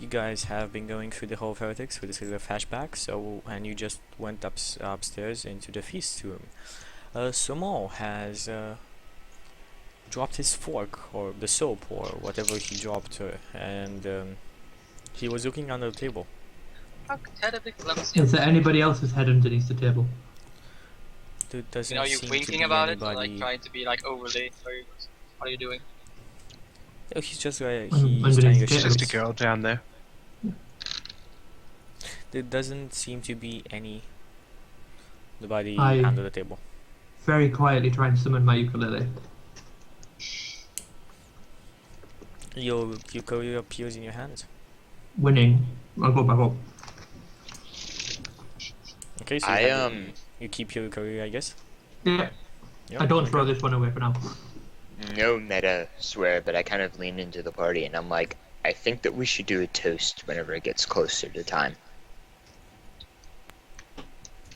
you guys have been going through the whole heretics with this little flashback, and you just went upstairs into the feast room. Somal has dropped his fork, or the soap, or whatever he dropped, and he was looking under the table. Is there anybody else's head underneath the table? There doesn't Are you seem to winking be about it, or anybody. like trying to be like overly? What are you doing? Oh, he's just he's Underneath trying the to table. show. Just a girl down there. There doesn't seem to be anybody I- under the table. Very quietly try and summon my ukulele. Your ukulele appears in your hands. Winning. I'll go back up. Okay, so you keep your ukulele, I guess. Yeah. Yeah, I don't okay. throw this one away for now. No meta swear, but I kind of lean into the party and I'm like, I think that we should do a toast whenever it gets closer to time.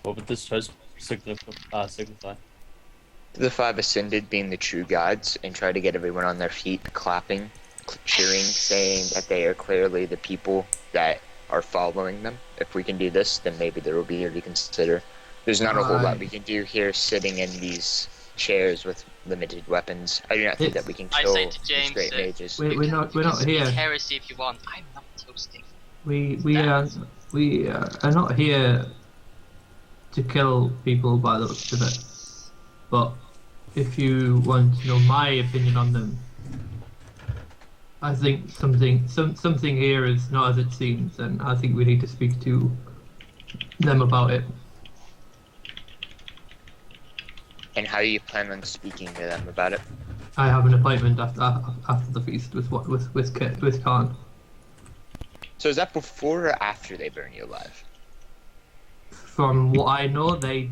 What would this toast signify? The five ascended being the true gods, and try to get everyone on their feet, clapping, cheering, saying that they are clearly the people that are following them. If we can do this, then maybe there will be a reconsider. There's not a whole lot we can do here sitting in these chairs with limited weapons. I do not think that we can I kill say to these James, great mages. We're not Speak here. heresy if you want. I'm not toasting. We are not here to kill people by the looks of it. But if you want to know my opinion on them, I think something here is not as it seems, and I think we need to speak to them about it. And how do you plan on speaking to them about it? I have an appointment after the feast with Khan. So is that before or after they burn you alive? From what I know, the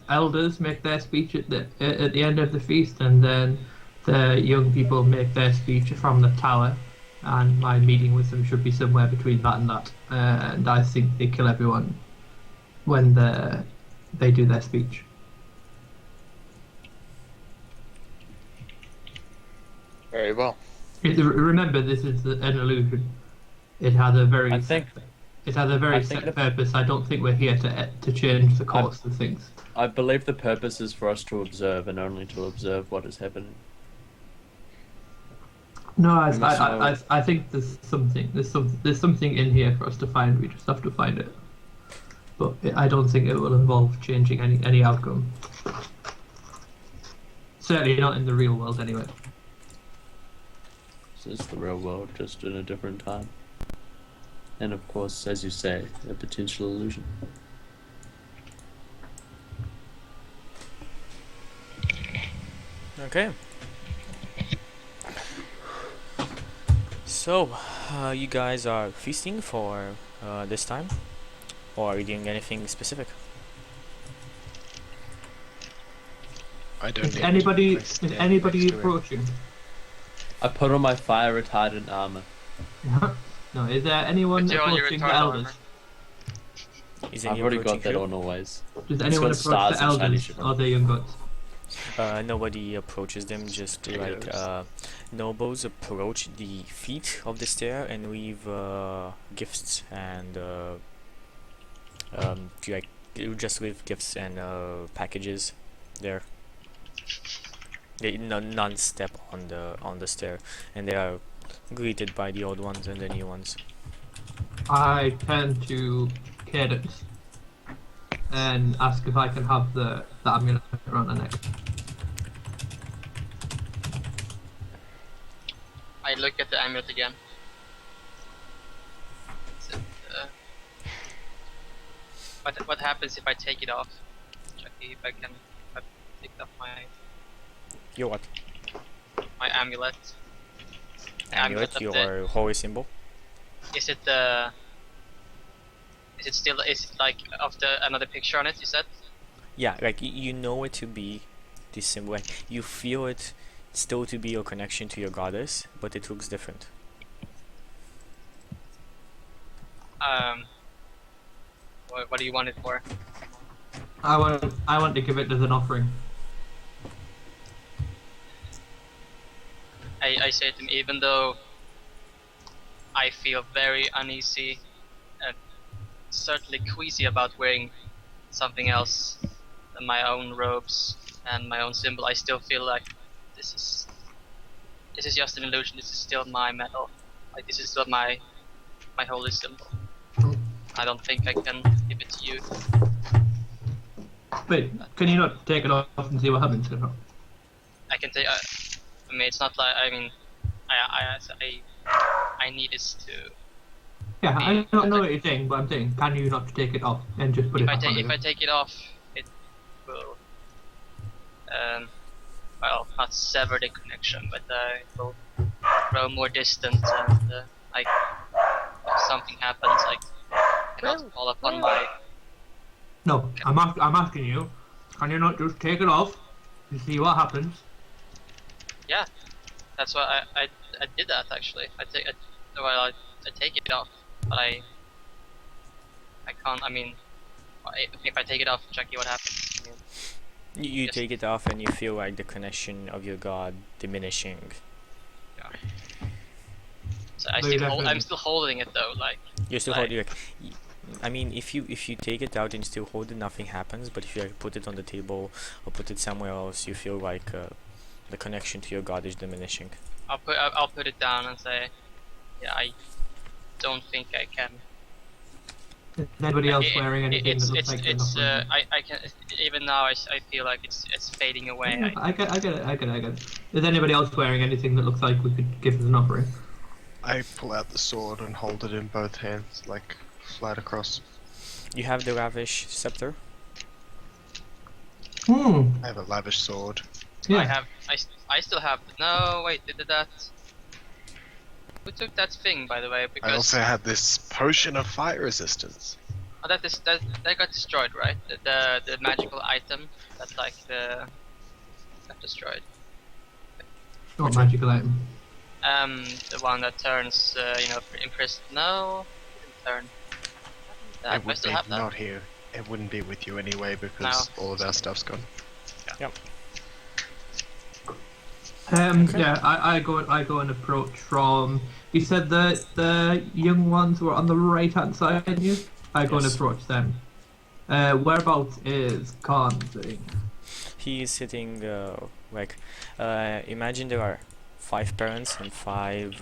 elders make their speech at the end of the feast, and then the young people make their speech from the tower. And my meeting with them should be somewhere between that and that. And I think they kill everyone when they do their speech. Very well. Remember, this is an illusion. It has a very set purpose. I don't think we're here to change the course of things. I believe the purpose is for us to observe and only to observe what is happening. No, I think there's something in here for us to find. We just have to find it. But I don't think it will involve changing any outcome. Certainly not in the real world, anyway. This is the real world, just in a different time. And of course, as you say, a potential illusion. Okay. So, you guys are feasting for this time, or are you doing anything specific? I don't Is need anybody to stand approaching? next to him. I put on my fire retardant armor. No, is there anyone Put you on your approaching the retarded elders? Is I've anyone already approaching got that who? on always. Does It's anyone got approach stars the and shiny elders shit. or the young gods? Nobody approaches them, just like nobles approach the feet of the stair and leave gifts and just leave gifts and packages there. None step on the stair, and they are greeted by the old ones and the new ones. I turn to Cadence and ask if I can have the amulet around her neck. I look at the amulet again. Is it, what happens if I take it off? Check if I pick up Your what? my amulet. The Amulet, of your holy symbol. Is it like of another picture on it? You said. Yeah, like you know it to be this symbol. Like, you feel it still to be your connection to your goddess, but it looks different. What do you want it for? I want to give it as an offering. I say to him, even though I feel very uneasy and certainly queasy about wearing something else than my own robes and my own symbol. I still feel like this is just an illusion. This is still my metal. Like this is still my holy symbol. I don't think I can give it to you. Wait, can you not take it off and see what happens? Or not? I can take. I mean, it's not like. I mean, I need this to. Yeah, I don't know what you're saying, but I'm saying, can you not take it off and just put it back on? If I take it off, it will. Well, not sever the connection, but it will grow more distant, and like if something happens, like cannot fall upon my. No, I'm asking you, can you not just take it off and see what happens? Yeah, that's why I did that actually. I take it off, but I can't. I mean, if I take it off, Jackie, what happens? I mean, You Yes. take it off and you feel like the connection of your god diminishing. so No, you definitely- I'm still holding it though. Like You're still Like- holding like, I mean, if you take it out and you still hold it, nothing happens. But if you like, put it on the table or put it somewhere else, you feel like the connection to your god is diminishing. I'll put it down and say, yeah, I don't think I can. Is anybody else It- wearing anything it's that looks like it's they're not I can even now I feel like it's fading away. wearing? I get it. Is anybody else wearing anything that looks like we could give as an offering? I pull out the sword and hold it in both hands, like flat across. You have the Ravish scepter. I have a lavish sword. Yeah. I still have no wait did that. Who took that thing by the way? I Because also had this potion of fire resistance. oh, that got destroyed, right? The magical item that like got destroyed. Not magical item. The one that turns imprisoned. No, it didn't turn. It I would still be have that. not here. It wouldn't be with you anyway because all of our stuff's gone. Okay. Yeah, I go and approach from. You said that the young ones were on the right hand side of you. I go and Yes. approach them. Whereabouts is Khan sitting? He is sitting imagine there are 5 parents and 5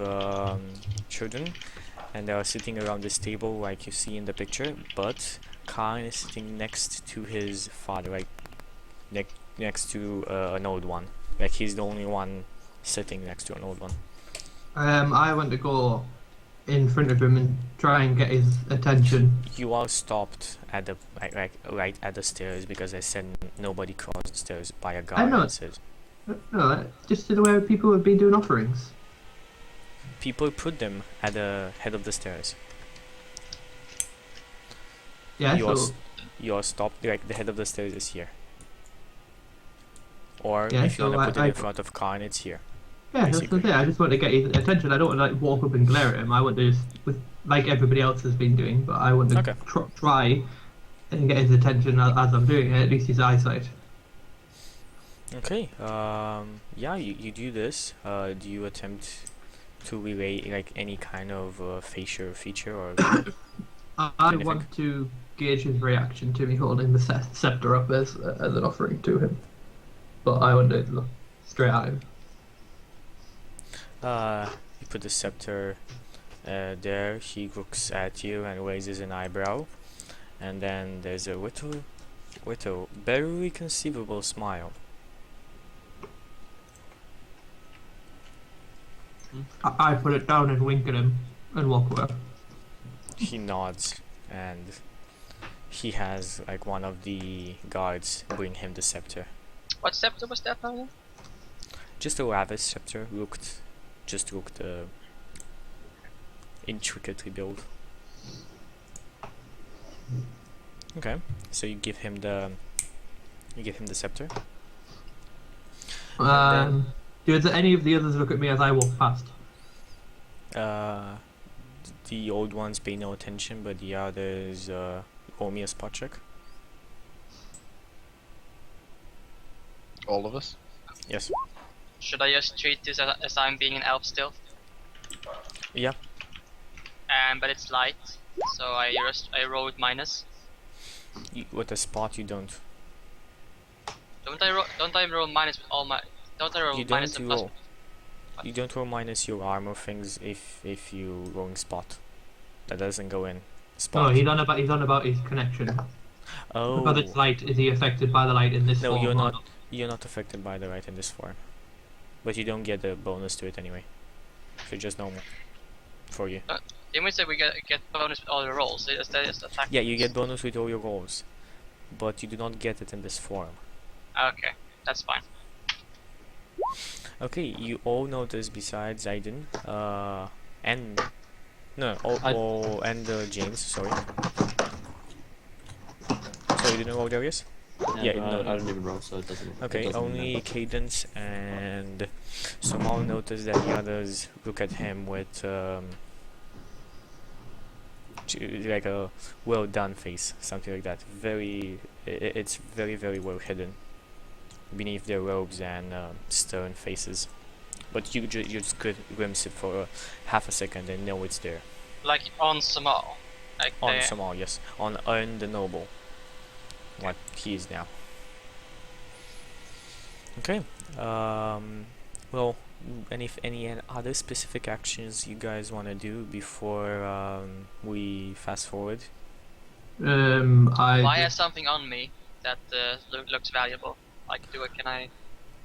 children, and they are sitting around this table like you see in the picture, but Khan is sitting next to his father, like next to an old one. Like he's the only one sitting next to an old one. I want to go in front of him and try and get his attention. You are stopped at the right at the stairs because I said nobody crossed the stairs by a guard. know. that says No, just the way people have been doing offerings. people put them at the head of the stairs. Yeah, You are so you are stopped. Like the head of the stairs is here. Or Yeah, if you so wanna put it I- in front of Khan, it's here. yeah, that's the basically. thing. I just want to get his attention. I don't want to like walk up and glare at him. I want to just, like everybody else has been doing, but I want to Okay. try and get his attention as I'm doing it. At least his eyesight. Okay. Yeah, you do this. Do you attempt to relay like any kind of facial feature or? I Anything? want to gauge his reaction to me holding the scepter up as an offering to him, but I want to look straight at him. You put the scepter there. He looks at you and raises an eyebrow, and then there's a little, barely conceivable smile. I put it down and wink at him and walk away. He nods, and he has like one of the guards bring him the scepter. What scepter was that now? Just a Ravis scepter. Looked intricately built. Okay, so you give him the scepter. Do any of the others look at me as I walk past? The old ones pay no attention, but the others roll me a spot check. All of us? Yes. Should I just treat this as I'm being an elf still? Yeah. but it's light, so I roll with minus. With a spot, you don't. Don't I roll minus with all my? Don't I roll You minus don't and plus? roll. You don't roll minus your armor things if you rolling spot. That doesn't go in. No, Spot. he's on about his connection. Oh. Because it's light, is he affected by the light in this No, form? you're or not. You're not affected by the light in this form. But you don't get a bonus to it anyway. So just normal. For you. Didn't we say we get bonus with all the rolls? That is attack. Yeah, you get bonus with all your rolls. But you do not get it in this form. Okay, that's fine. Okay, you all notice besides Aiden, and James, sorry. So you didn't roll Darius? Yeah, but no. I don't even roll, so it doesn't. it Okay, doesn't only matter. Cadence and Samal notice that the others look at him with like a well done face, something like that. It's very well hidden beneath their robes and stern faces. But you just could glimpse it for half a second and know it's there. Like on Samal. Like On they- Samal, yes. On Earn the Noble. What he is now. Okay. Well, any other specific actions you guys want to do before we fast forward? I have something on me that looks valuable. Like, can I?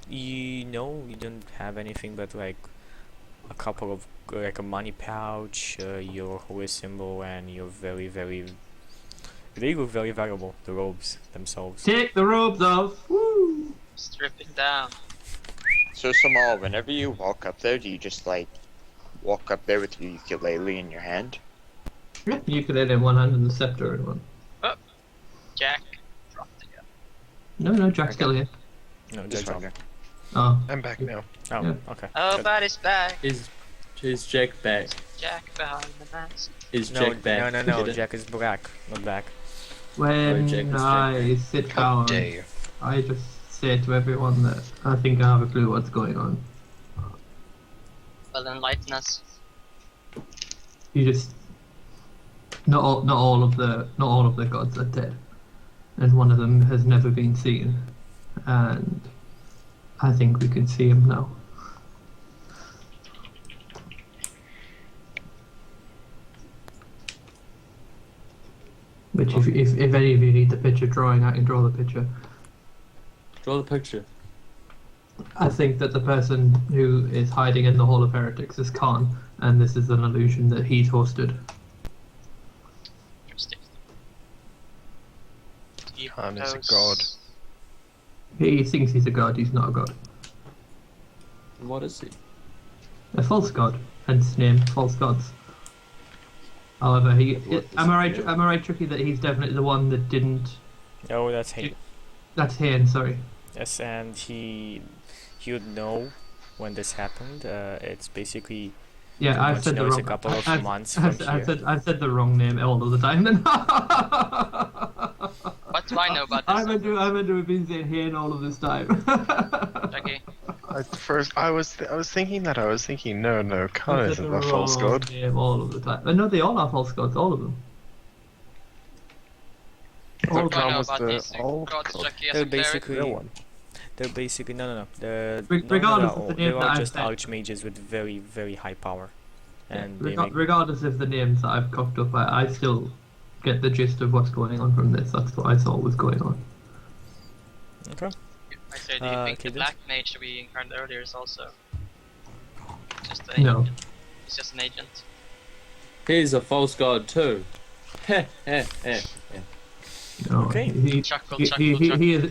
You know, you don't have anything but like a couple of like a money pouch, your holy symbol, and your they look very valuable. The robes themselves. Take the robes off! Woo! Strip it down. So Samal, whenever you walk up there, do you just like walk up there with your ukulele in your hand? Yeah, ukulele in one hand and the scepter in one. Jack. Dropped again. No, Jack's still here. No, Just Jack. wondering. Oh, I'm back now. Oh, Yeah. okay. Oh, good. but it's back. Is Jack back? Jack behind the mask. Is No, Jack back? no. Kidden? Jack is back, not back. when Jack is I sit How down, dare you? I just say to everyone that I think I have a clue what's going on. Well, enlighten us. You just not all of the gods are dead, and one of them has never been seen, and I think we can see him now. Which, if any of you need the picture drawing, I can draw the picture. Draw the picture. I think that the person who is hiding in the Hall of Heretics is Khan, and this is an illusion that he's hosted. Interesting. Do you Khan is a propose- He thinks he's a god, he's not a god. What is he? A false god, hence name, false gods. However, am I right, Tricky, that he's definitely the one that didn't... Oh, that's him. That's Hain, sorry. Yes, and he would know when this happened. It's basically Yeah, pretty I've much said the knows wrong... a couple of I've- months I've, from I've here. said the wrong name all of the time then. What do I know about this? I meant to have been saying Hain all of this time. Jackie? I was thinking no, Khan I said isn't the a false wrong god. name all of the time. No, they all are false gods, all of them. I All thought of them. I Khan know was about the these old gods, god. Jackie, as They're a cleric? basically Real one. They're basically no. They're Regardless of the name they're that all I've just said. archmages with very high power, and they make Regardless of the names that I've cocked up, I still get the gist of what's going on from this. That's what I thought was going on. okay. I say, do you think the Cadence? black mage we incarnated earlier is also just an No. agent? He's just an agent. He's a false god too. Heh heh heh. No, Okay. Chuckle, he chuckle.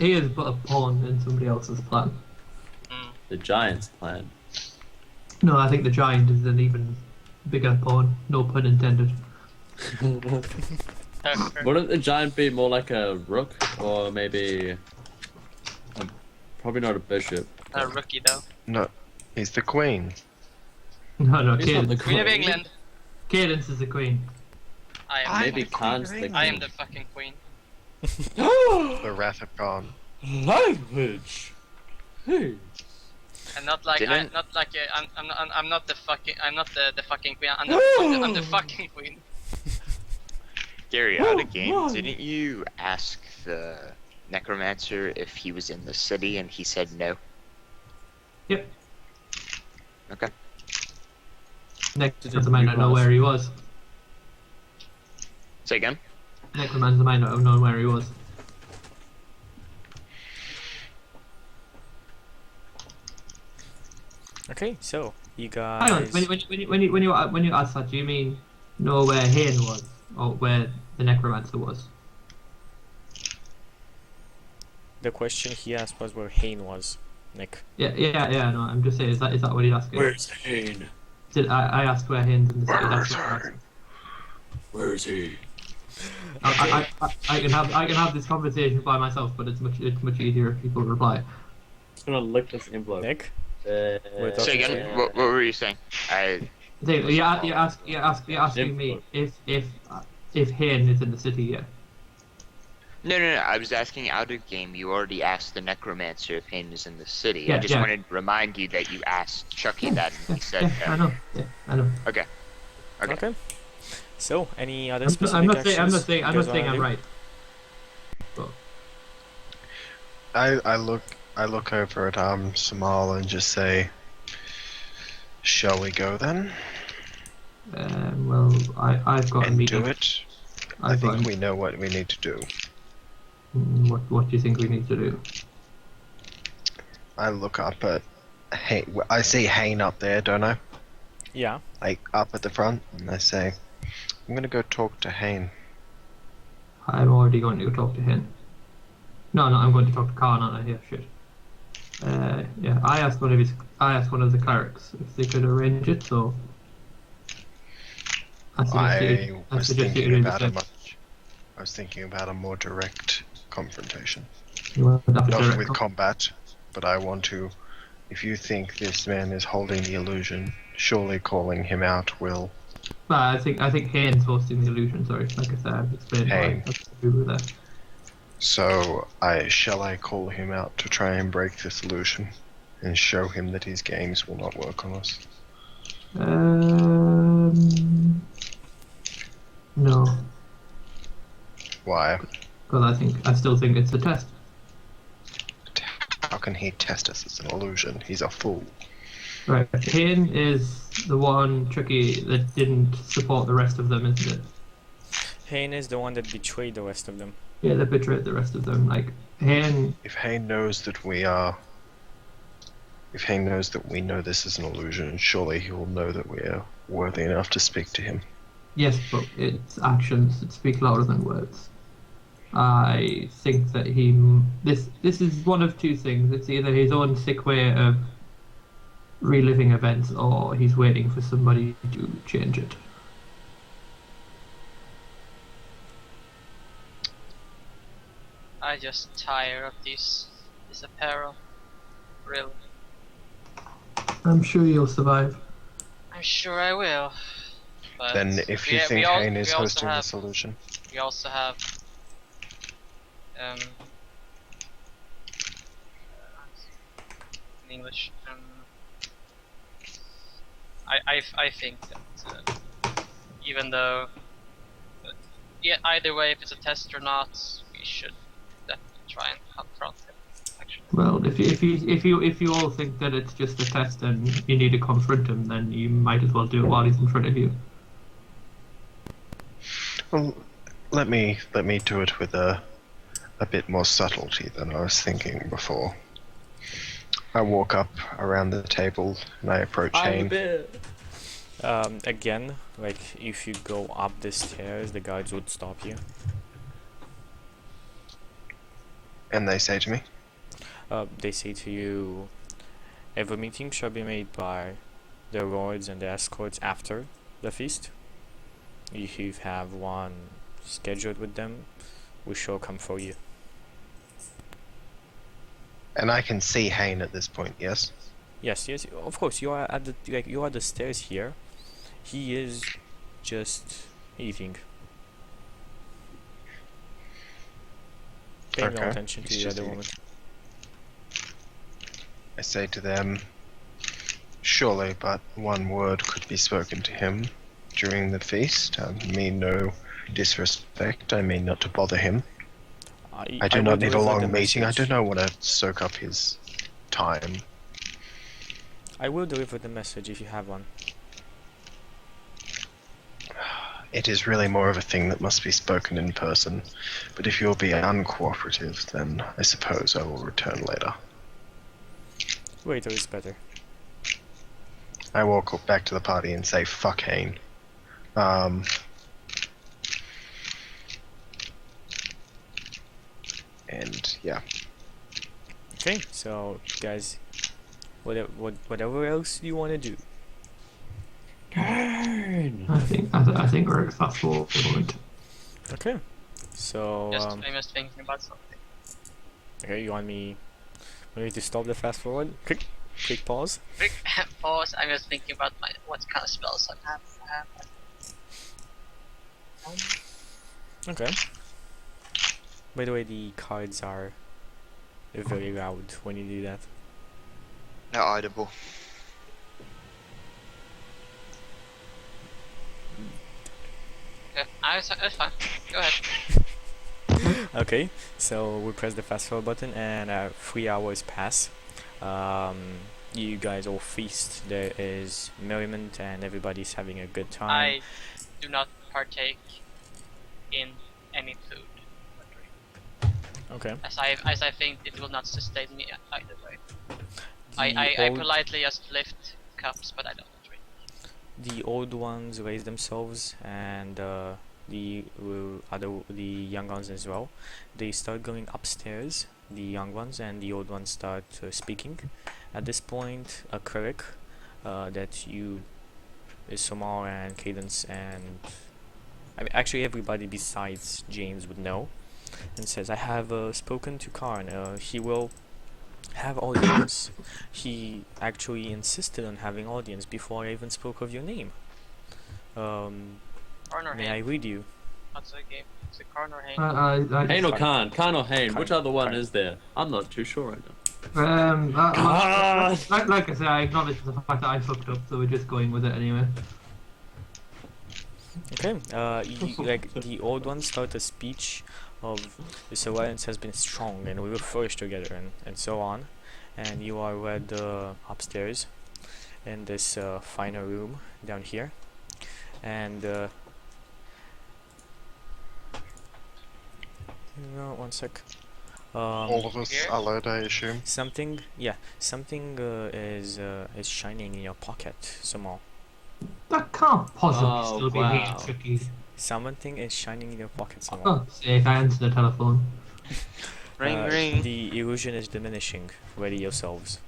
is but a pawn in somebody else's plan. Mm. The Giants plan. No, I think the giant is an even bigger pawn. No pun intended. Wouldn't the giant be more like a rook, or maybe probably not a bishop? Not a rookie though. No, he's the queen. No, He's not the Cadence. Queen of Queen. England. Cadence is the queen. I am. Maybe the Khan's queen. the I am queen. the fucking queen. The Wrath of Khan. Language. Hey. And not like Didn't- I'm not the fucking queen. I'm the fucking queen. Gary, out of game, didn't you ask the necromancer if he was in the city and he said no? Yep. Okay. Necromancer might not know where he was. Say again? Necromancer might not have known where he was. Okay, so you Hang on, guys. when you ask that, do you mean know where Hain was, or where the necromancer was? The question he asked was where Hain was, Nick. Yeah. No, I'm just saying, is that what he's asking? Where's Hane? I asked where Hain's in the city. Where's That's what I'm Hain? Where's he? I can have this conversation by myself, but it's much easier if people reply. Just gonna lick this envelope. Nick? Uh, Wait, Say again? What were you saying? You're asking me if Hain is in the city, yeah. No. I was asking out of game. You already asked the necromancer if Hane is in the city. Yeah, I just yeah. wanted to remind you that you asked Chucky that and he said I no. know. Yeah, I know. Okay. Okay. So, any other I'm specific not actions? saying you guys I'm wanna do? right. But I look over at Samal and just say, "Shall we go then well, I've got a and meeting. do it?" I I've got think a- we know what we need to do. What do you think we need to do? I look up at Hain. I see Hain up there, don't I? Yeah. Like up at the front, and I say, "I'm gonna go talk to Hain." I'm already going to go talk to him. No, I'm going to talk to Khan, aren't I? Yeah, shit. Yeah, I asked one of the clerics if they could arrange it, so I I was suggested thinking you do the about a same. I was thinking about a more direct confrontation, You want to have a not direct with con- combat, but I want to. If you think this man is holding the illusion, surely calling him out will. Well, I think Hain's hosting the illusion. Sorry, like I said, I've explained why. Hain. I agree with that. So shall I call him out to try and break this illusion, and show him that his games will not work on us? No, Why? because I still think it's a test. How can he test us as an illusion? He's a fool. Right, Hain is the one tricky that didn't support the rest of them, isn't it? Hain is the one that betrayed the rest of them. Yeah, they betrayed the rest of them. Like Hain, If Hain knows that we are. If Hain knows that we know this is an illusion, surely he will know that we are worthy enough to speak to him. yes, but it's actions that speak louder than words. I think that this is one of two things. It's either his own sick way of reliving events, or he's waiting for somebody to change it. I just tire of this apparel. Really. I'm sure you'll survive. I'm sure I will. But Then if you think Hain is hosting this illusion, we also have in English. I think that even though either way, if it's a test or not, we should definitely try and confront him. Actually, Well, if you all think that it's just a test and you need to confront him, then you might as well do it while he's in front of you. well, let me do it with a bit more subtlety than I was thinking before. I walk up around the table and I approach Hain. Again, like if you go up the stairs, the guards would stop you. And they say to me, They say to you, every meeting shall be made by the lords and the escorts after the feast. If you have one scheduled with them, we shall come for you. and I can see Hain at this point, yes? Yes, of course. You are at the stairs here. He is just eating. Pay no Okay, attention to he's the just other eating. woman. I say to them, Surely, but one word could be spoken to him during the feast. I mean no disrespect. I mean not to bother him. I do will not need a deliver long the meeting. I do message. not want to soak up his time. I will deliver the message if you have one. It is really more of a thing that must be spoken in person. But if you'll be uncooperative, then I suppose I will return later. Later is better. I walk back to the party and say, fuck Hane. And yeah. Okay, so guys, whatever else you want to do. Turn! I think we're fast forward. Okay, so I'm just thinking about something. okay, you want me to stop the fast forward? Quick pause. Quick pause. I'm just thinking about what kind of spells I have. Okay. By the way, the cards are very loud when you do that. Not audible. Okay, that's fine. Go ahead. Okay, so we press the fast forward button and 3 hours pass. You guys all feast. There is merriment and everybody's having a good time. I do not partake in any food or drink, Okay. as I think it will not sustain me either way. The I old- politely just lift cups, but I don't drink. The old ones raise themselves, and the young ones as well. They start going upstairs. The young ones and the old ones start speaking. At this point, a cleric that you is Somal and Cadence and I mean, actually everybody besides James would know, and says, "I have spoken to Karn. He will have audience. He actually insisted on having audience before I even spoke of your name. Karn or May I Hane? read you?" What's the game? Is it Karn or Hane? Hane or Fine. Khan? Khan or Hane? Khan. Which other one Khan. is there? I'm not too sure right now. Like I said, I acknowledge the fact that I fucked up, so we're just going with it anyway. Okay, like the old ones start a speech of this alliance has been strong and we will flourish together and so on, and you are led upstairs in this finer room down here, and one sec. All of us here? are led, I assume. Something is shining in your pocket, Samal. That can't possibly Oh, still be wow. being tricky. Something is shining in your pocket, Samal. Oh, sake, I answered the telephone. Ring, ring. The illusion is diminishing. Ready yourselves.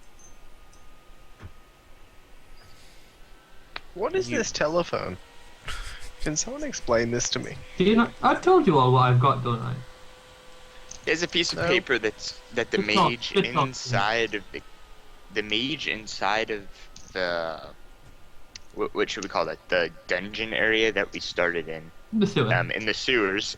What is You- this telephone? Can someone explain this to me? Do you know? I've told you all what I've got, don't I? There's a piece of No. paper that the It's not- mage it's not- inside of the mage inside of the what should we call that? The dungeon area that we started in. The sewer. In the sewers.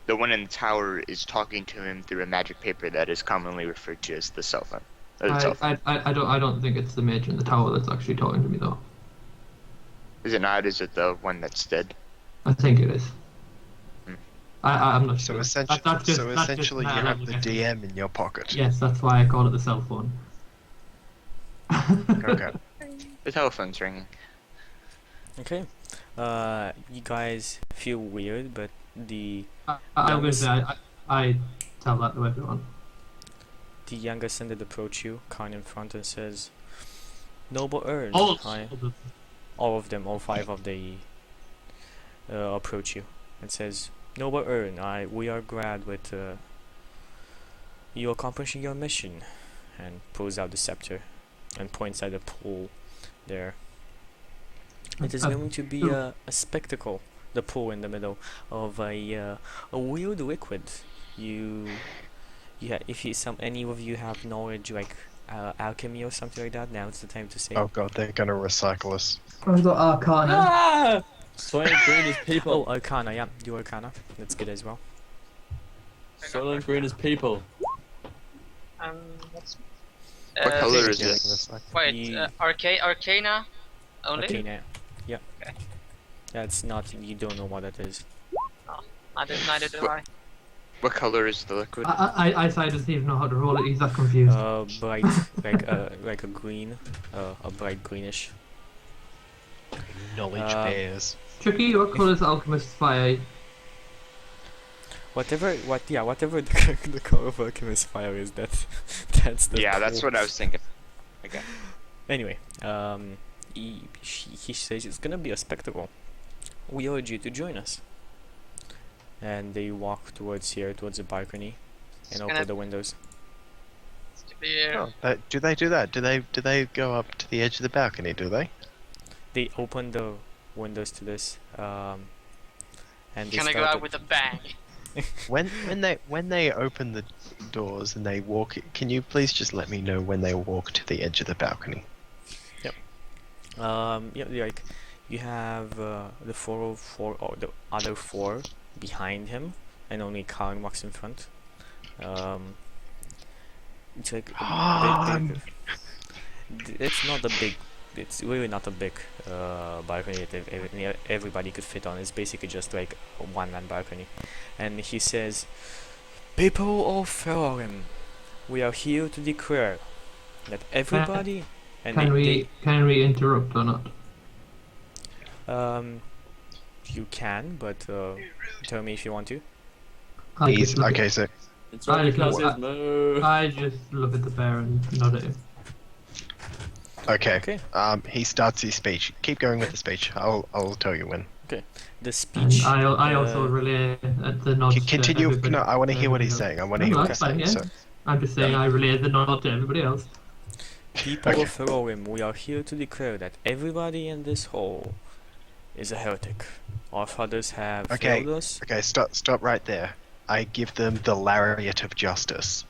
The one in the tower is talking to him through a magic paper that is commonly referred to as the cell phone. Or the cell phone. I don't think it's the mage in the tower that's actually talking to me though. Is it not? Is it the one that's dead? I think it is. Hmm. I'm not So, sure. essentially, That's just you my have level the of guessing. DM in your pocket. Yes, that's why I call it the cell phone. Okay. The telephone's ringing. Okay. You guys feel weird, but the I'm gonna say I tell that to everyone. younger ascended approach you, Khan in front, and says, "Noble Ern, all of them, all 5 of the approach you, and says, Noble Ern, we are glad with you accomplishing your mission," and pulls out the scepter and points at the pool there. It is going to be a spectacle, the pool in the middle of a weird liquid. If any of you have knowledge like alchemy or something like that, now it's the time to say. Oh god, they're gonna recycle us. I've got Arcana. Ah! Soylent Green is Oh, people. Arcana, yeah, do Arcana. That's good as well. Soylent Green is people. What's What color is Feeling this? this like- Wait, You- Arcana only? Arcana. Yeah. Okay. That's not. You don't know what that is. Neither do I. What color is the liquid? Eyesight doesn't even know how to roll it. He's that confused. Bright, like a green, a bright greenish. Knowledge bears. Tricky, what colour is Alchemist's fire? Whatever the color of Alchemist fire is, that's the. Yeah, that's what I was thinking. Okay. Anyway, he says it's gonna be a spectacle. We urge you to join us. And they walk towards the balcony, and open the windows. It's to be, Oh, do they do that? Do they go up to the edge of the balcony? Do they? They open the windows to this, and they Can I go start out with a bang? When they open the doors and they walk, can you please just let me know when they walk to the edge of the balcony? Yeah, like you have the 404 or the other 4 behind him, and only Karen walks in front. It's like it's not a big. It's really not a big balcony that everybody could fit on. It's basically just like a one-man balcony. And he says, "People of Ferorim, we are here to declare that everybody." And Can we interrupt or not? you can, but tell me if you want to. I just look Okay, so It's I right just because look- it's I just look at the bear and nod at him. okay. Okay. He starts his speech. Keep going with the speech. I'll tell you when. The speech. And I also relay at the nod. to Continue. everybody- No, I want to hear what he's everybody saying. I want to No, hear what that's he's fine, saying. yeah. So, I'm just saying I relay the nod to everybody else. People Okay. of Ferorim, we are here to declare that everybody in this hall is a heretic. Our fathers have Okay. failed us. okay, stop right there. I give them the lariat of justice.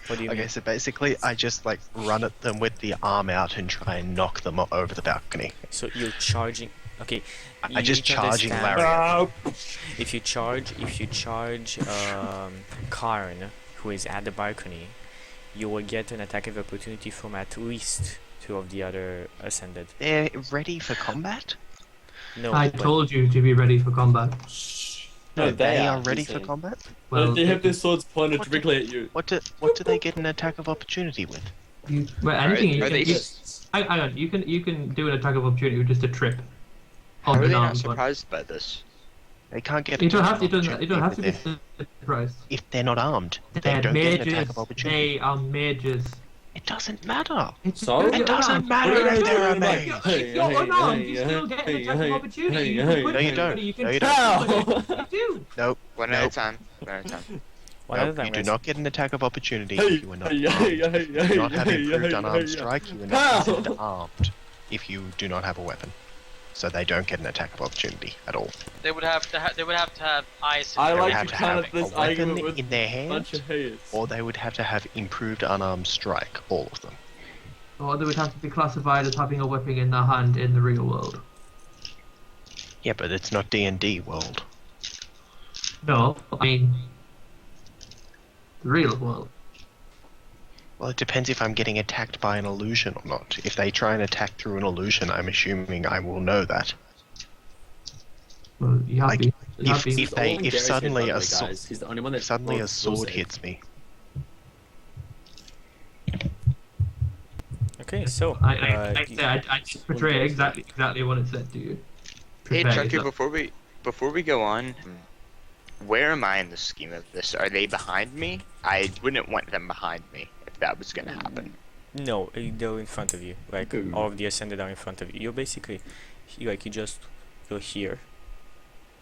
What do you Okay, mean? so basically, I just like run at them with the arm out and try and knock them over the balcony. So you're charging. Okay. I you just need to charging understand, lariat. If you charge Karn, who is at the balcony, you will get an attack of opportunity from at least 2 of the other ascended. They're ready for combat. No, I but told you to be ready for combat. No, they are he's ready for saying. combat. Well, They have their swords pointed What directly at you. What do they get an attack of opportunity with? anything Are you they can. s- Hang on, you can do an attack of opportunity with just a trip. how On are the they not arm, but surprised by this? They can't get. you don't attack have of to. You don't have to be opportunity surprised. if they're not armed. They They're don't get an attack mages. of opportunity. They are mages. It doesn't matter. So? You're It doesn't unarmed. matter You're if they're a unarmed. mage. If you're unarmed, you still get an attack of opportunity. You can put No, you somebody, don't. You can No, you shoot don't. somebody. You do. One at a time. One at a time. one at a No, time, you do guys. not get an attack of opportunity Hey, if you are not hey, armed. hey, You hey, do not have hey, improved hey, unarmed hey, strike. You are How? not considered armed if you do not have a weapon. So they don't get an attack of opportunity at all. They would have to have eyes. I They would like have to to have counter a this weapon argument with in their a hand, bunch of haters. or they would have to have improved unarmed strike. All of them. Or they would have to be classified as having a weapon in their hand in the real world. Yeah, but it's not D&D world. No, I mean the real world. Well, it depends if I'm getting attacked by an illusion or not. If they try and attack through an illusion, I'm assuming I will know that. Well, you have Like, to. You have if- to. if He's the they- only if Gary's suddenly hit, by a the way, sword- guys. He's the only one that If suddenly a rolls sword save. hits me, Okay, so I just portray exactly what it said to you. Hey, Prepare Chucky, yourself. before we go on, where am I in the scheme of this? Are they behind me? I wouldn't want them behind me if that was gonna happen. no, they're in front of you. Like Ooh. all of the ascended are in front of you. You're basically, you're here,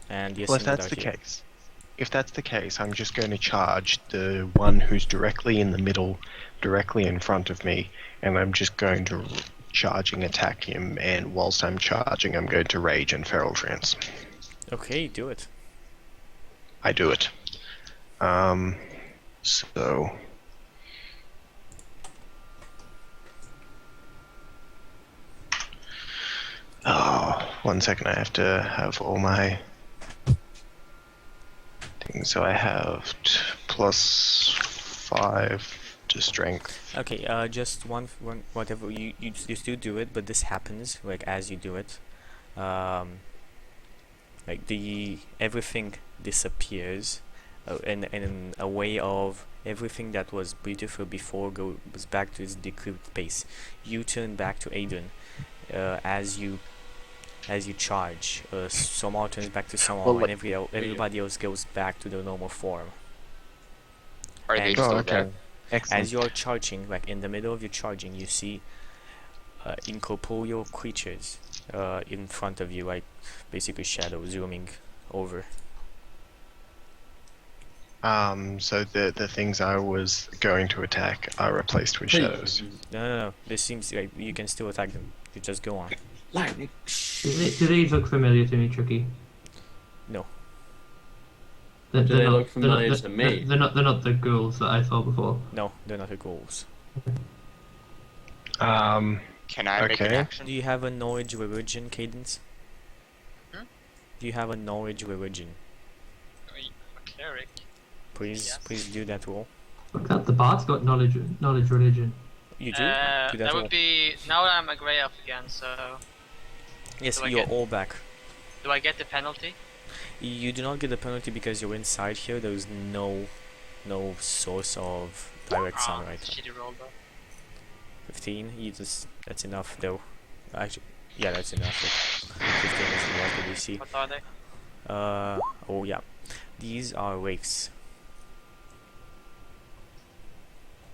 and the well, if ascended that's are the here. case, I'm just going to charge the one who's directly in the middle, directly in front of me, and I'm just going to charging attack him. And whilst I'm charging, I'm going to rage and feral trance. Okay, do it. I do it. So. Oh, 1 second, I have to have all my things. So I have +5 to strength. Okay, just one whatever you still do it, but this happens like as you do it, like everything disappears, in a way of everything that was beautiful before goes back to its decrepit pace. You turn back to Aiden, as you charge. Somal turns back to Somal, Well, and like- everybody else goes back to their normal form. Are they And- still Oh, okay. there? Excellent. As you're charging, like in the middle of your charging, you see incorporeal creatures in front of you, like basically shadows zooming over. So the things I was going to attack are replaced with shadows. No. This seems like you can still attack them. You just go on. Lightning. Do these look familiar to me, Tricky? No. They're Do they not- look they're not- familiar to me? They're not the ghouls that I saw before. No, they're not the ghouls. Can I make an Okay. action? Do you have a knowledge religion, Cadence? Hmm? Do you have a knowledge religion? A cleric. Please, Yes. please do that roll. Look, that the bard's got knowledge religion. You do? Do That that roll. would be now that I'm a grey elf again. So Yes, do I you're get- all back. do I get the penalty? You do not get the penalty because you're inside here. There's no source of direct Ah, sunlight. shitty roll though. 15. That's enough though. Actually, yeah, that's enough. 15 is the last that you see. What are they? Oh yeah, these are wraiths.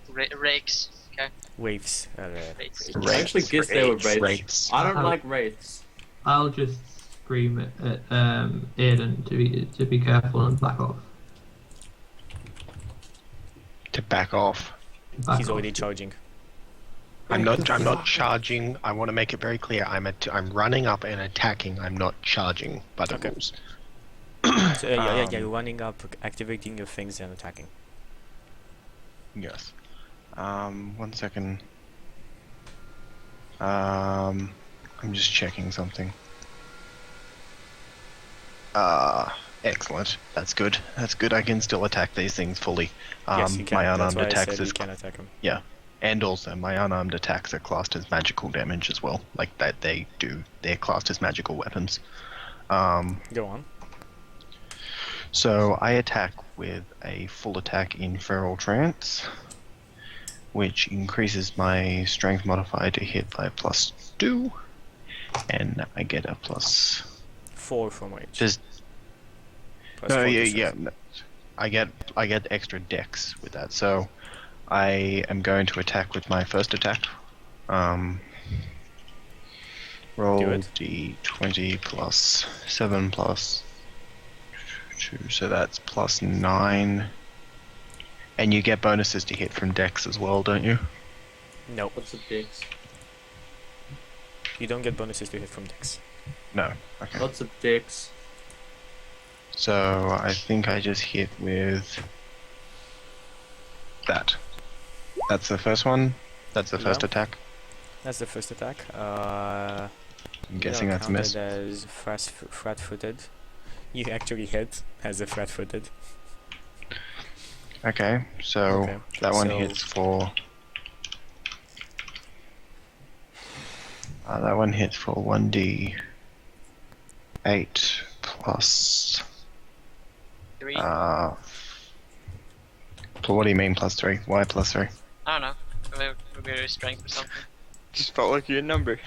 Rakes. Okay. Waves. Rakes. I actually guess they were wraiths. Wraiths. I don't Uh-huh. like wraiths. I'll just scream at Aiden to be careful and back off. To back off. Back He's off. already charging. I'm not charging. I want to make it very clear. I'm running up and attacking. I'm not charging by the Okay. rules. So yeah, you're running up, activating your things and attacking. Yes. 1 second. I'm just checking something. Excellent. That's good. That's good. I can still attack these things fully. Yes, you can. My That's unarmed why I attacks said you is can attack him. and also my unarmed attacks are classed as magical damage as well. Like that they're classed as magical weapons. Go on. So I attack with a full attack in Feral Trance, which increases my strength modifier to hit by +2, and I get a plus. 4 from rage. Just Plus no, 4 to yeah, strength. no. I get extra dex with that. So I am going to attack with my first attack. Roll Do it. d20 plus 7 plus 2, so that's +9. And you get bonuses to hit from dex as well, don't you? No, What's a dix? you don't get bonuses to hit from dex. No. Okay. Lots of dicks. So I think I just hit with that. That's the first one. That's the first Yeah. attack. That's the first attack. I'm guessing that's a miss. As flat-footed. You actually hit as a flat-footed. Okay, so Okay, that one so- hits for. That one hits for 1d8 plus. 3. So what do you mean +3? Why +3? I don't know. Maybe strength or something. Just felt like your number.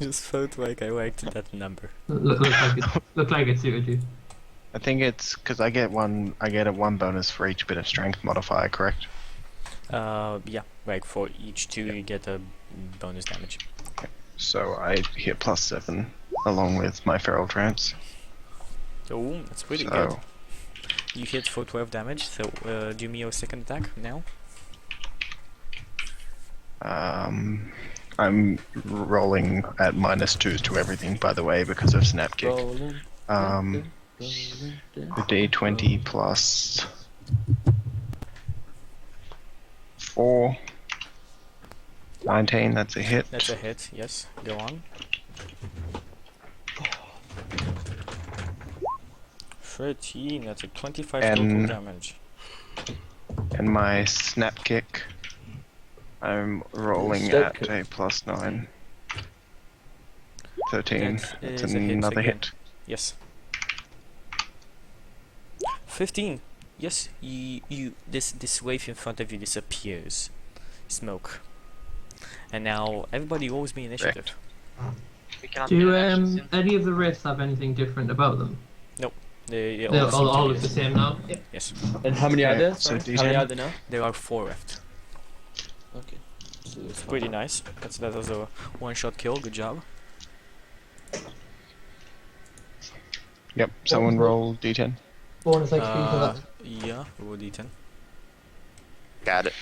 Just felt like I liked that number. Look like it suited you. I think it's because I get one bonus for each bit of strength modifier, correct? Yeah, like for each 2 you get a bonus damage. So I hit +7 along with my feral trance. Oh, that's pretty So good. You hit for 12 damage, so do me your second attack now. I'm rolling at -2s to everything, by the way, because of snap kick. Rolling. The d20 plus 4. 19, that's a hit. That's a hit, yes. Go on. 13, that's a 25 total And- damage. And my snap kick I'm rolling Step at a +9. 13. That That's is a hit another again. hit. Yes. 15. Yes, this wave in front of you disappears. Smoke. And now everybody rolls me initiative. We cannot Do get an action any of the wraiths have anything different about them? They They're all seem to all be look the same now. Yeah. Yes. And how many are Okay, there? so Sorry? How many D10? are there now? There are 4 left. Okay. So it's Pretty nice. That was a one-shot kill. Good job. Yep, someone roll D10. Bonus XP for that. Yeah, roll d10. Got it.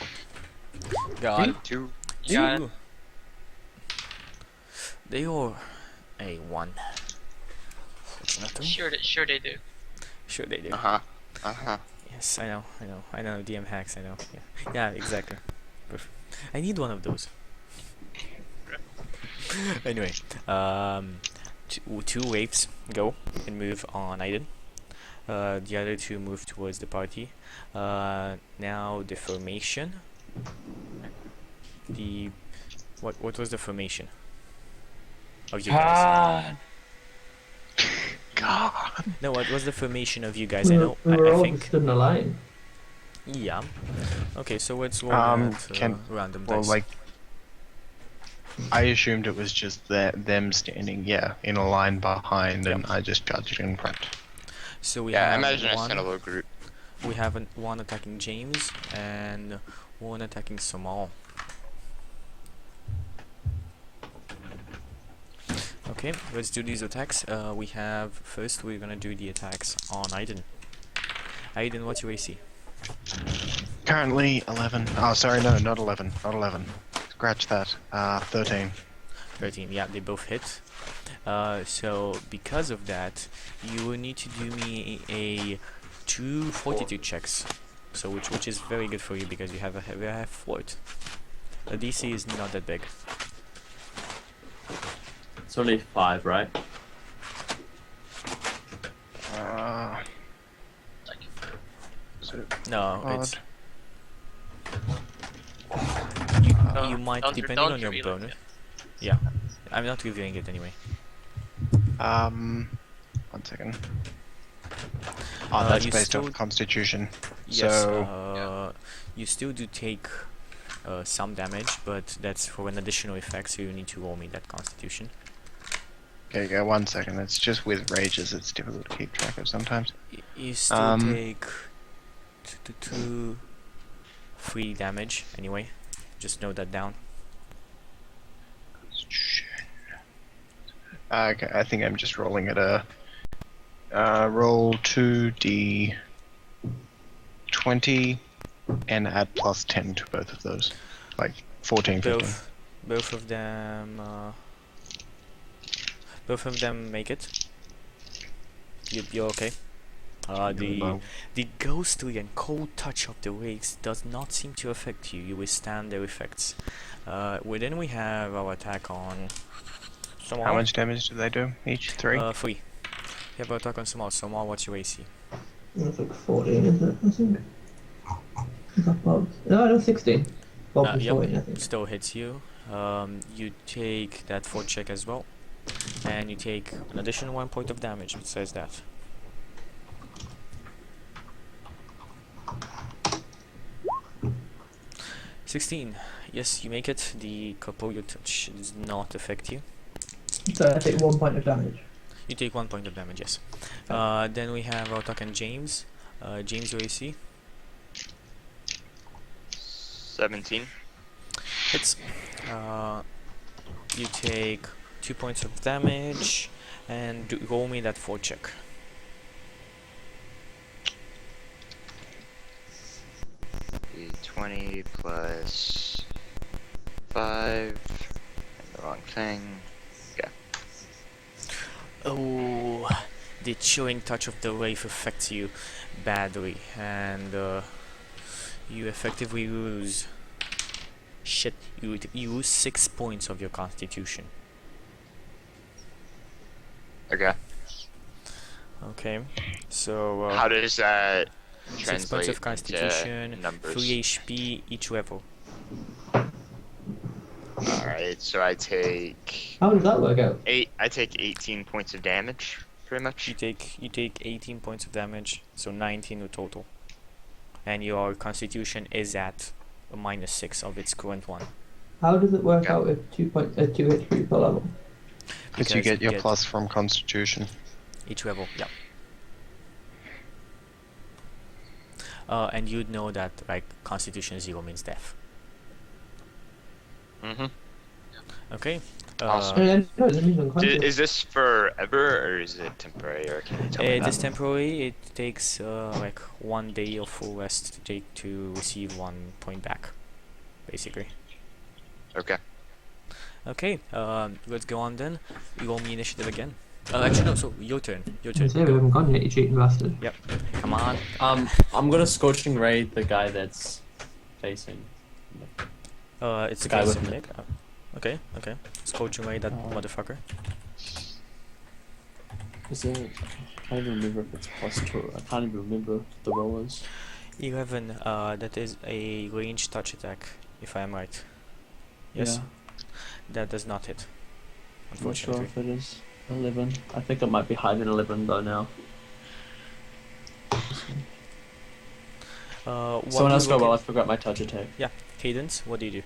Got it. 2. You got it. Two. They are a 1. Fortunately. Sure they do. Sure they do. Uh huh. Yes, I know. DM hacks, I know. Yeah, exactly. I need one of those. Anyway, two waves go and move on Aiden. The other 2 move towards the party. Now the formation. What was the formation of you guys? God. No, what was the formation of you guys? I We know. were I all think. stood in a line. Yeah. Okay, so let's roll random Well, dice. like, I assumed it was just them standing, in a line behind, and I just charged in front. So we Yeah, have imagine a one. similar group. We have one attacking James and one attacking Samal. Okay, let's do these attacks. First we're gonna do the attacks on Aiden. Aiden, what's your AC? Currently 11. Oh, sorry, no, not 11. Not 11. Scratch that. 13. 13. Yeah, they both hit. So because of that, you will need to do me a 2 fortitude checks. So which is very good for you because you have a heavy fort. The DC is not that big. It's only 5, right? So No, odd. it's No, you might don't depending on your reveal it bonus. yet. Yeah, I'm not revealing it anyway. 1 second. Oh, that's you based still- off Constitution. Yes, So you still do take some damage, but that's for an additional effect, so you need to roll me that Constitution. okay, go 1 second. It's just with rages. It's difficult to keep track of sometimes. You still Um, take 3 damage anyway. Just note that down. Okay, I think I'm just rolling at a roll 2d20 and add +10 to both of those, like 14, 15. Both of them make it. You're okay. The ghostly and cold touch of the waves does not seem to affect you. You withstand their effects. Then we have our attack on Samal. How much damage do they do each? 3? 3. We have our attack on Samal. Samal, what's your AC? That's like 14, isn't it? I think. Is that Bob's? No, I don't 16. Bob's is Yep, 14, I think. still hits you. You take that fort check as well, and you take an additional 1 point of damage. It says that. $16. Yes, you make it. The corporeal touch does not affect you. So I take 1 point of damage. You take 1 point of damage, yes. Then we have our attack on James. James, your AC 17. hits. You take 2 points of damage and roll me that fort check. D20 plus 5. And the wrong thing. Oh, the chilling touch of the wave affects you badly, and you effectively lose. Shit, you lose 6 points of your constitution. Okay. Okay, so How does that 6 points translate of constitution, into numbers? 3 HP each level. Alright, so I take How does that work out? I take 18 points of damage, pretty much. You take 18 points of damage, so 19 in total. And your constitution is at a -6 of its current one. How does it work Okay. out with 2 HP per level? Because you Because get your plus from Constitution. each level, yeah. And you'd know that like Constitution 0 means death. Mm-hmm. Okay. Awesome. No, it means unconscious. Is this forever or is it temporary? Or can you tell me It is that? temporary. It takes like 1 day of full rest to receive 1 point back, basically. Okay. Okay. Let's go on then. You roll me initiative again. Actually no. So your turn. Your turn. Say we haven't gone yet, you cheating bastard. Yep. Come on. I'm gonna Scorching Ray the guy that's facing. It's the Guy guy with with the- Nick. Okay. Okay. Scorching away that Oh. motherfucker. Is it? I can't even remember if it's +2. I can't even remember the rollers. 11. That is a ranged touch attack, if I am right. Yes. Yeah. That does not hit. I'm not sure Unfortunately. if it is 11. I think it might be higher than 11 though now. What Someone do else you go look well. I at- forgot my touch attack. Cadence, what do you do?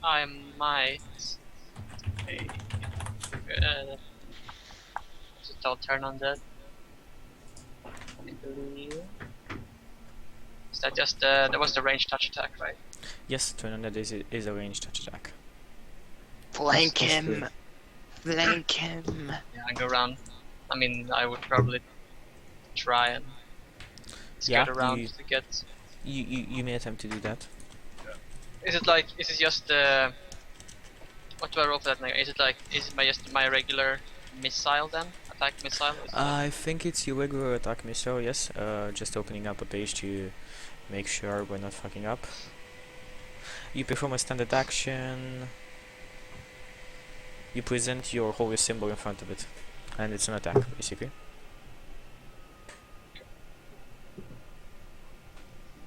I might. Just I'll turn on that. I believe. Is that just that was the range touch attack, right? Yes, turn on that is a ranged touch attack. Flank That's him! good. Flank him! Yeah, I go around. I mean, I would probably try and skirt Yeah, around you- to get. You may attempt to do that. Is it just what do I roll for that? Is it just my regular missile then? Attack missile? Is it I think it's your regular attack missile, yes. Just opening up a page to make sure we're not fucking up. You perform a standard action. You present your holy symbol in front of it. And it's an attack, basically.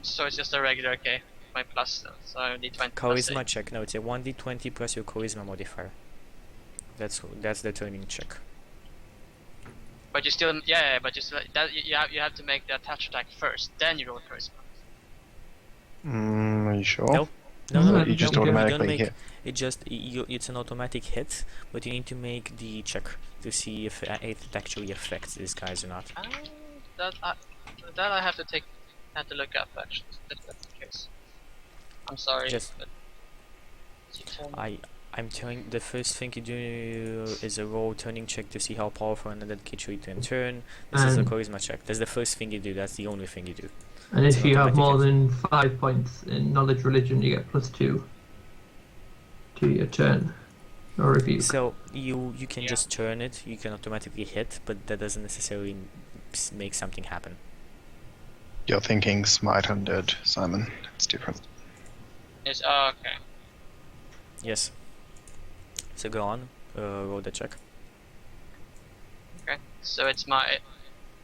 So it's just a regular, okay. My plus, so I need 20 plus Charisma 8. check. No, it's a 1d20 plus your charisma modifier. That's the turning check. But you still, but you still, you have to make the attach attack first, then you roll charisma. Are you sure? Nope. No, No, no, no, You just don't do it. automatically make hit. it. Just it's an automatic hit, but you need to make the check to see if it actually affects these guys or not. That I have to look up actually. If that's the case. I'm sorry. Just- but you tell me. I'm telling the first thing you do is a roll turning check to see how powerful and that gets you to in turn. This is a And- charisma check. That's the first thing you do. That's the only thing you do. And It's if an you have automatic more hit. than 5 points in knowledge religion, you get +2 to your turn or rebuke. So you can Yeah. just turn it. You can automatically hit, but that doesn't necessarily make something happen. You're thinking Smite Undead, Simon. It's different. It's okay. Yes. So go on. Roll the check. Okay. So it's my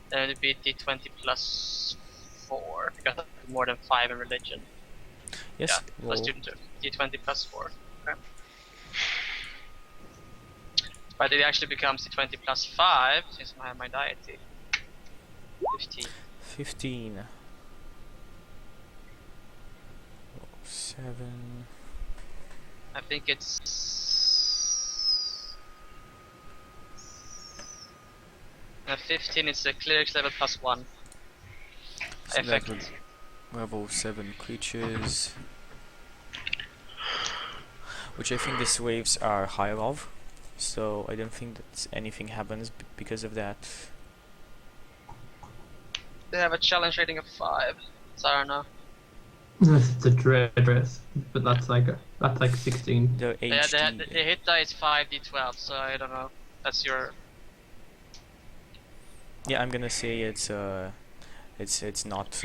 then it'd be D20 plus 4 because I have more than 5 in religion. Yes. Yeah, plus roll. student D20 plus 4. Okay. But it actually becomes D20 plus 5 since I have my deity. 15. 15. 7. I think it's 15. It's a clerics level plus 1 So that effect. would level 7 creatures. Which I think these waves are higher of. So I don't think that anything happens because of that. They have a challenge rating of 5. So I don't know. It's a dread dress, but that's like 16. The Yeah, HD. the hit die is 5d12, so I don't know. That's your. Yeah, I'm gonna say it's not.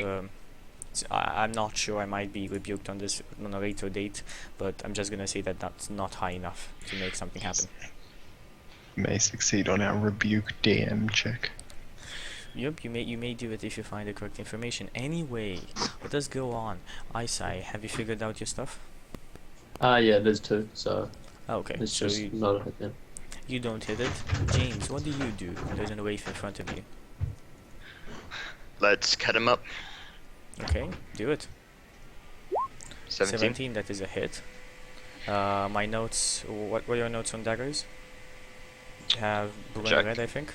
I'm not sure. I might be rebuked on this on a later date, but I'm just gonna say that that's not high enough to make something happen. May succeed on our rebuke DM check. Yep, you may do it if you find the correct information. Anyway, let us go on. Isai, have you figured out your stuff? Yeah, there's two, so Okay, it's so just not a hit then. you don't hit it. James, what do you do? There's an wraith in front of you. Let's cut him up. Okay, do it. 17. That is a hit. My notes. What were your notes on daggers? Have blue and Check. red, I think.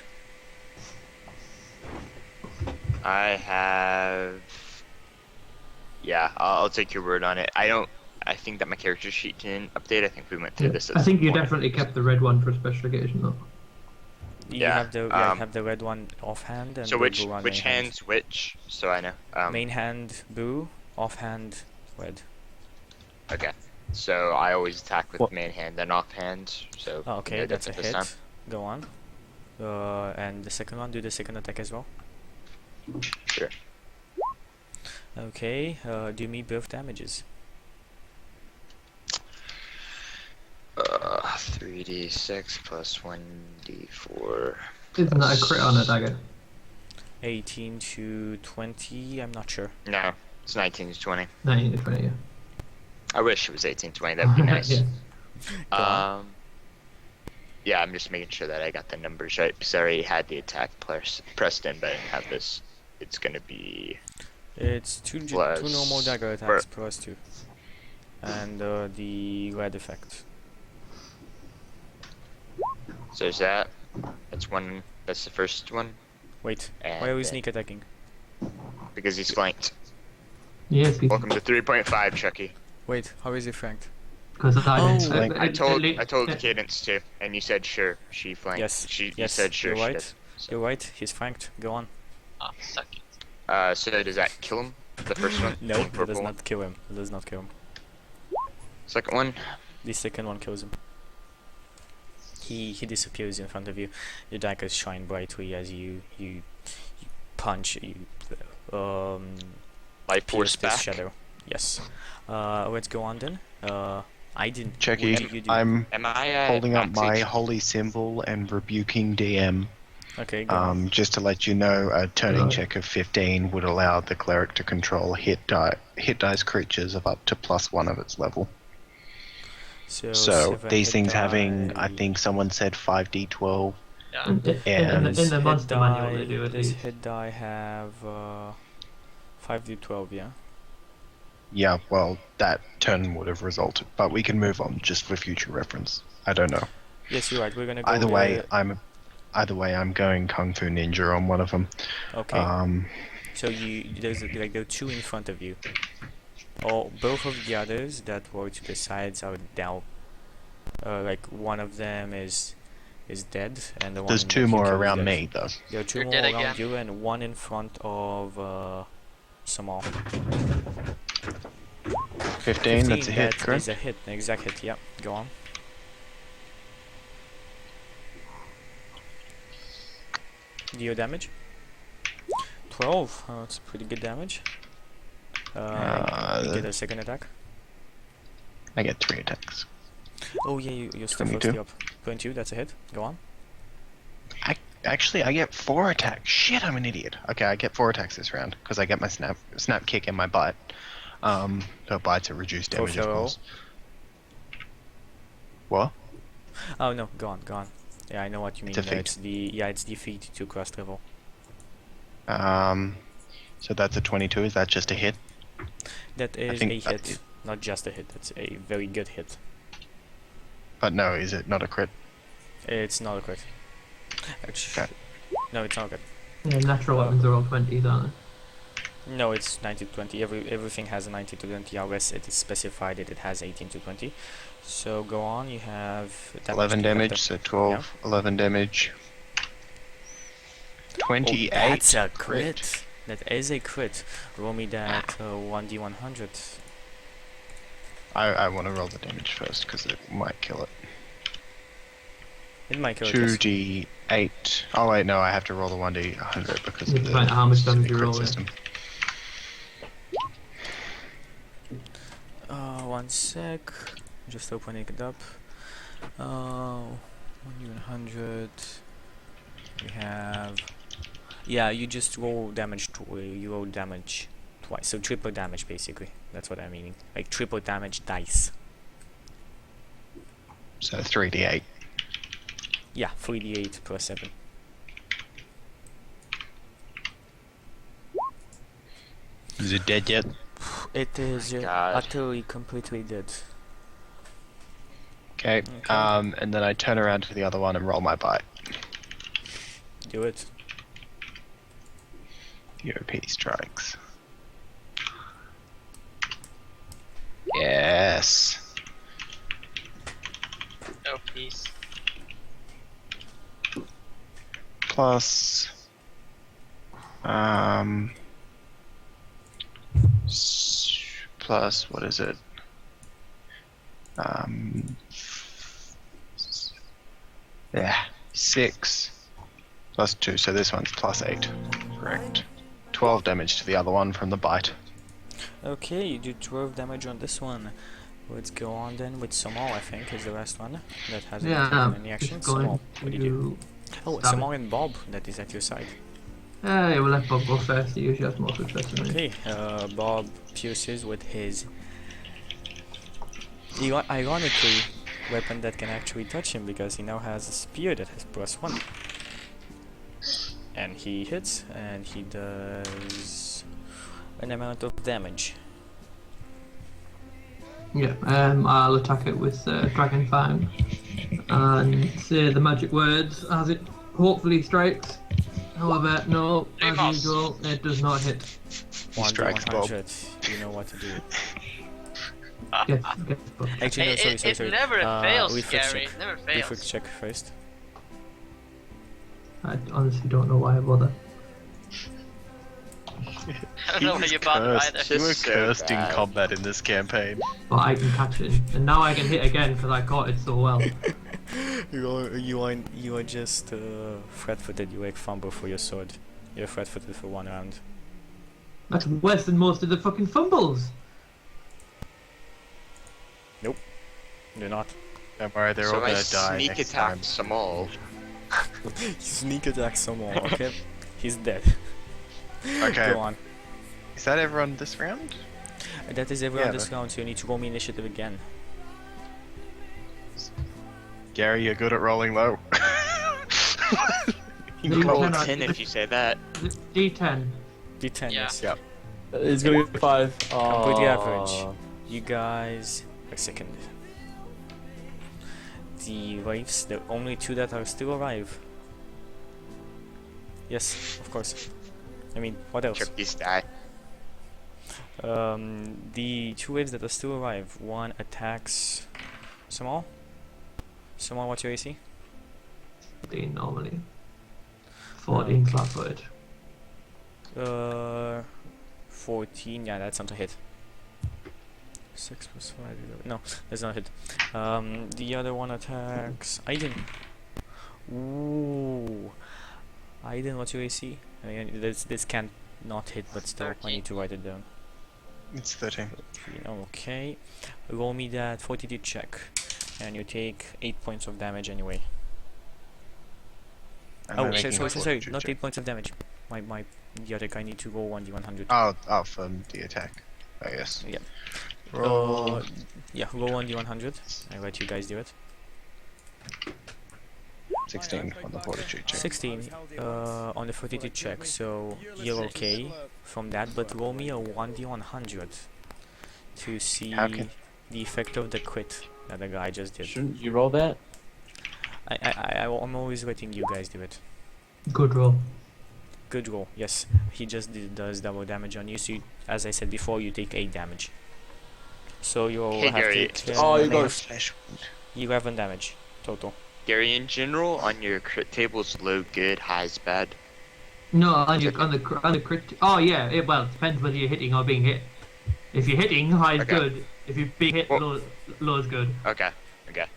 I have. Yeah, I'll take your word on it. I think that my character sheet didn't update. I think we went through this. At I think some you point. definitely kept the red one for a special occasion, though. You Yeah, have the have the red one offhand and So the which blue one which main hand. hand's which? So I know. Main hand blue, offhand red. Okay. So I always attack with What? main hand, then off hand. So Oh, okay, no that's a different hit. this time. Go on. And the second one, do the second attack as well. Sure. Okay, do me both damages. 3d6 plus 1d4. Isn't that a crit on a dagger? 18 to 20, I'm not sure. No, it's 19 to 20. 19 to 20, yeah. I wish it was 18 to 20. That'd be nice. Yeah. Go on. Yeah, I'm just making sure that I got the numbers right because I already had the attack pressed in, but I didn't have this. It's gonna be It's two Plus- normal dagger attacks plus 2. And the red effect. so there's that. That's one. That's the first one. Wait, And why are we then- sneak attacking? Because he's flanked. Yes, Welcome to 3.5, Chucky. Wait, how is he flanked? because I Oh, didn't. like, I told yeah. Cadence too, and you said sure. She flanked. Yes, You yes, said sure. you're She right. does. So, You're right, he's flanked. Go on. Ah, suck it. so does that kill him? The first one. No, The it does purple one? not kill him. It does not kill him. Second one. The second one kills him. He disappears in front of you. Your daggers shine brightly as you punch. Life force pierce this back. shadow. Yes. Let's go on then. I didn't. What Chucky, did you do? I'm Am I at holding up max my HP? holy symbol and rebuking DM. Okay, go on. Just to let you know, a turning Right. check of 15 would allow the cleric to control hit dice creatures of up to +1 of its level. So So 7 these hit things having, I die- think someone said 5d12. Yeah. In And the hit monster manual, they die- do at This least. hit die have 5d12, yeah. Yeah, well, that turn would have resulted, but we can move on just for future reference. I don't know. Yes, you're right. We're gonna go. Either way, I'm going Kung Fu Ninja on one of them. Okay. So there's like there are 2 in front of you. Or both of the others that were to the sides are down. Like one of them is dead, and the one There's that 2 you more killed is around dead. me, though. There are 2 You're more dead around again. you, and 1 in front of Samal. 15, that's a hit, That is correct? a hit, an exact hit. Yeah, go on. Deal damage. 12. Oh, that's pretty good damage. You get a second attack. I get 3 attacks. Oh yeah, your stuff was 22. up. 22. That's a hit. Go on. Actually, I get 4 attacks. Shit, I'm an idiot. Okay, I get 4 attacks this round because I get my snap kick and my bite. So bites are reduced Go damage, of for all. course. What? Oh no, go on, go on. Yeah, I know what you mean. It's a feat. It's the feat to crust level. So that's a 22. Is that just a hit? That is think a that hit, is- not just a hit. That's a very good hit. But no, is it not a crit? It's not a crit. Actually, Okay. no, it's not good. Yeah, natural weapons are all 20s, aren't No, it's 90 to 20. Everything has a 90 to 20 unless it is specified that it has 18 to 20. So go on. You have 11 you have damage, so 12, 11 damage. 28. Oh, that's a crit. That is a crit. Roll me that 1d100. I want to roll the damage first because it might kill it. It might kill it. yes. 2d8. Oh wait, no, I have to roll the 1d100 because You of the find out how much damage you crit roll, yeah. system. One sec. Just opening it up. 1d100. We have Yeah, you just roll damage. You roll damage twice, so triple damage basically. That's what I'm meaning. Like triple damage dice. So 3d8. Yeah, 3d8 plus 7. Is it dead yet? It is God. utterly, completely dead. Okay. Okay. And then I turn around to the other one and roll my bite. Do it. UOP strikes. Yes. Oh, please. Plus. Plus, what is it? Yeah, 6 plus 2, so this one's plus 8. Correct. 12 damage to the other one from the bite. Okay, you do 12 damage on this one. Let's go on then with Samal, I think, is the last one that hasn't taken any action. Just going Samal, what do you do? to Oh, stab Samal and Bob, that is at your side. Yeah, we'll let Bob go first. He usually has more success than me. Okay, Bob pierces with his ironically weapon that can actually touch him because he now has a spear that has +1. And he hits, and he does an amount of damage. Yeah, I'll attack it with Dragon Fang and say the magic words as it hopefully strikes. However, no, as Amos. usual, it does not hit. He strikes Bob. 1d100, you know what to do. Get Bob. Actually, no, sorry. It never fails, reflex Gary. check. It never Reflex fails. check first. I honestly don't know why I bother. I don't know why you bother either. You were Just so cursed in bad. combat in this campaign. But I can catch it, and now I can hit again because I caught it so well. You are just flat-footed. You like fumble for your sword. You're flat-footed for 1 round. That's worse than most of the fucking fumbles. You're not. Don't worry, they're all So I gonna die sneak next attack time. Samal. Sneak attack someone. Okay, he's dead. Okay. Go on. Is that everyone this round? That is everyone Yeah, this round, so you need to roll me initiative again. Gary, you're good at rolling low. You Roll cannot- 10 if you say that. D10. D10, Yeah. yes. Yep. It's gonna be 5. Completely average. You guys. A second. The waves, the only 2 that are still alive. Yes, of course. I mean, what else? Turkeys die. The 2 waves that are still alive. One attacks Samal. Samal, what's your AC? 14 normally. 14 flat-footed. 14. Yeah, that's not a hit. 6 plus 5. No, that's not a hit. The other one attacks Aiden. Ooh. Aiden, what's your AC? I mean, this can't not hit, but still, I need to write it down. It's 13. Okay. Roll me that fortitude check. And you take 8 points of damage anyway. And Oh, then sorry, making a sorry, fortitude not check. 8 points of damage. The other guy need to roll 1d100. Oh, from the attack. I guess. Yeah. Roll. Yeah, roll 1d100. I let you guys do it. 16 on the fortitude check. 16 on the fortitude check, so you're okay from that, but roll me a 1d100 to see How can- the effect of the crit that the guy just did. Shouldn't you roll that? I'm always letting you guys do it. Good roll. Good roll, yes. He just does double damage on you, so you, as I said before, you take 8 damage. So you'll Hey, have Gary, to take Oh, you got Flesh wound. 11 damage total. Gary, in general, on your crit tables, low good, high's bad. No, on the crit. Oh yeah, well, it depends whether you're hitting or being hit. If you're hitting, high is Okay. good. If you're being hit, Well- low is good. Okay.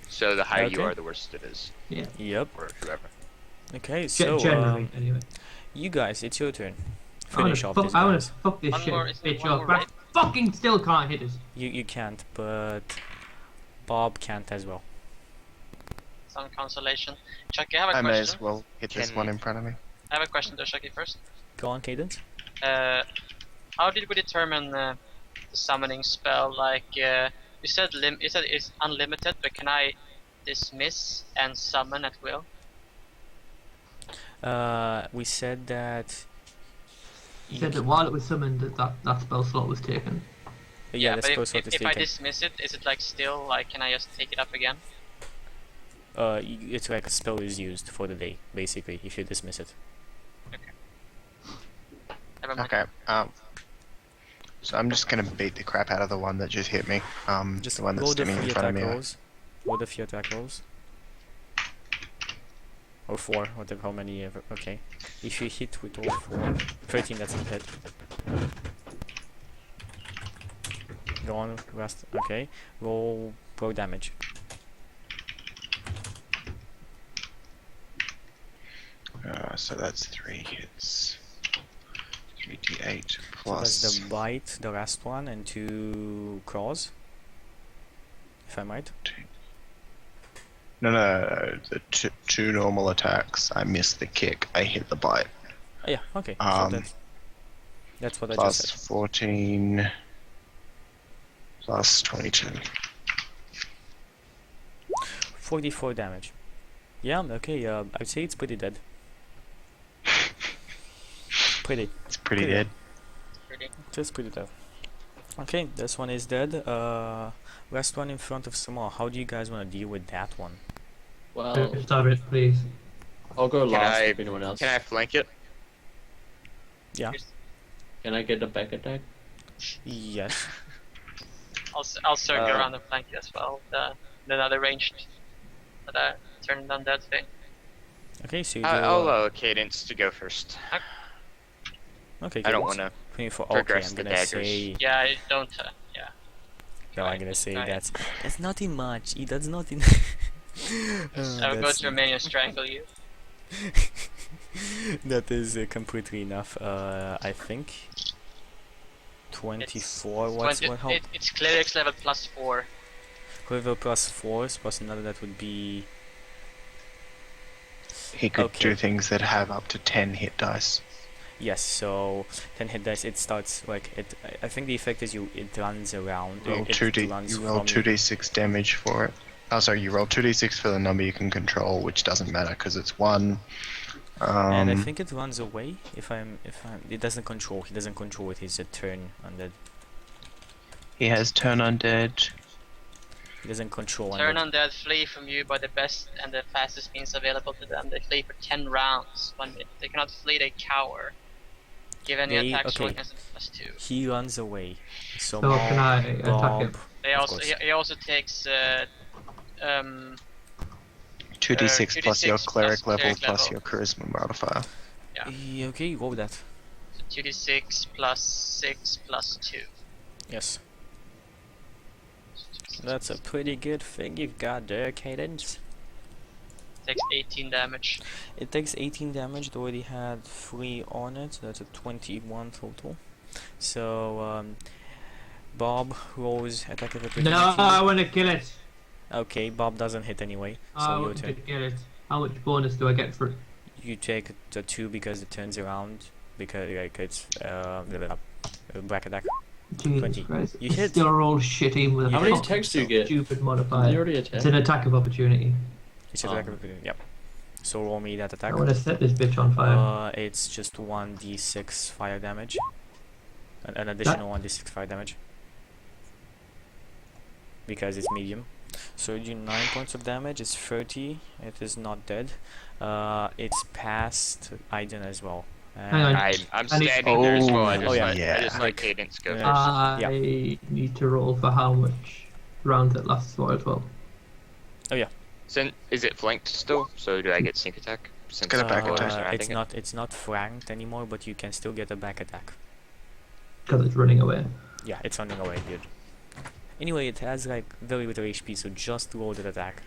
So the higher you Okay. are, the worse it is. Yeah. Yep. Or whoever. Okay, so Generally, anyway. you guys, it's your turn. I wanna Finish off fuck- these I wanna guys. fuck this One shit more- is there bitch one up. more But I raid? fucking still can't hit us. You can't, but Bob can't as well. Some consolation. Chuck, I have a I may question. as well hit this Can- one in front of me. I have a question to Shaki first. Go on, Cadence. How did we determine the summoning spell? Like, you said it's unlimited, but can I dismiss and summon at will? We said that. He you said that while it was summoned, that spell slot was taken. Yeah, the but spell slot is if I taken. dismiss it, is it like still like can I just take it up again? It's like a spell is used for the day, basically, if you dismiss it. Never mind. Okay. So I'm just gonna beat the crap out of the one that just hit me. Just the one that's roll the standing in 3 front of attack me. rolls. Roll the 3 attack rolls. Or 4, whatever, how many ever. Okay. If you hit with all 4, 13, that's a hit. Go on, rest. Okay. Roll pro damage. So that's 3 hits. 3d8 So plus. that's the bite, the last one, and 2 claws. If I might. No, the two normal attacks. I missed the kick. I hit the bite. Oh, yeah, okay. So Um, that's what I Plus just said. 14. Plus 22. 44 damage. Yeah, okay, I'd say it's pretty dead. Pretty. It's pretty Pretty. dead. Really? Just pretty dead. Okay, this one is dead. Last one in front of Samal. How do you guys want to deal with that one? Well, Starret, please. I'll go Can last I- if anyone else. Can I flank it? Yeah. Can I get a back attack? Yes. I'll circle Uh, around the flank as well. The other ranged that turn undead thing. Okay, so you do. I'll allow Cadence to go first. Okay, I don't Cadence. want to. 24. Okay, progress I'm the gonna daggers. say. Yeah, I don't. Yeah. No, I'm Right, gonna say right. that's not in much. That's not in. I will go to Romania and strangle you. That is completely enough. I think. 24. What's 20 what? How? it's clerics level +4. Quiver plus 4 plus another that would be. He could Okay. do things that have up to 10 hit dice. Yes, so 10 hit dice. It starts like it. I think the effect is it runs around. Roll it 2d. runs You roll from 2d6 damage for it. Oh, sorry. You roll 2d6 for the number you can control, which doesn't matter because it's 1. And I think it runs away. If I'm, it doesn't control. He doesn't control it. He's a turn undead. he has turn undead. He doesn't control Turn undead. undead flee from you by the best and the fastest means available to them. They flee for 10 rounds. When they cannot flee, they cower. Give any They- attacks roll okay. against them +2. He runs away. So So can I attack Bob. him? They Of also course. he also takes 2d6 plus your 2d6 cleric plus level cleric plus level. your charisma modifier. Okay, roll that. 2d6 +6 +2. Yes. That's a pretty good thing you've got there, Cadence. Takes 18 damage. It takes 18 damage. It already had 3 on it. So that's a 21 total. So, Bob rolls attack of opportunity. No, I want to kill it. Okay, Bob doesn't hit anyway. I So your want to turn. kill it. How much bonus do I get for it? You take the 2 because it turns around. Because like it's black attack. Jesus 20. Christ. You It's hit. still roll shitty with a How many fucking attacks do you get? stupid You modifier. already It's attacked. an attack of opportunity. It's attack of opportunity. Yep. So roll me that attack. I want to set this bitch on fire. It's just 1d6 fire damage. An additional 1d6 fire damage. Because it's medium. So you do 9 points of damage. It's 30. It is not dead. It's past Aiden as well. Hang on. I'm I need- standing there as well. I just, Oh, yeah. let, I Yeah. just let Cadence go Yeah. first. I need to roll for how much rounds it lasts for as well. Is it flanked still? So do I get sneak attack? Since Get a back Bob is attack. surrounding it? It's not flanked anymore, but you can still get a back attack. Because it's running away. Yeah, it's running away, dude. Anyway, it has like very little HP, so just roll that attack.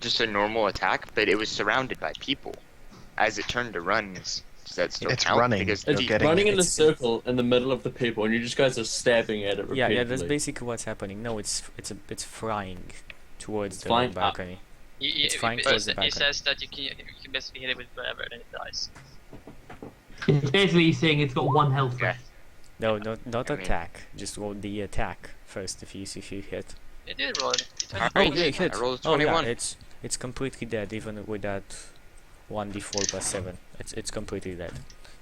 Just a normal attack, but it was surrounded by people. As it turned to run, does that still It's count? running. Because You're It's getting running in a it's- circle in the middle of the people, and you just guys are stabbing at it repeatedly. Yeah, that's basically what's happening. No, it's flying towards the flying up. balcony. It's flying towards the He back. says that you can basically hit it with whatever and it dies. It's basically saying it's got 1 health Okay. left. No, not I mean- attack. Just roll the attack first if you hit. It did roll it. It Oh, Oh, turned yeah, green. it hit. I rolled a Oh yeah, 21. it's completely dead even with that 1d4 plus 7. It's completely dead.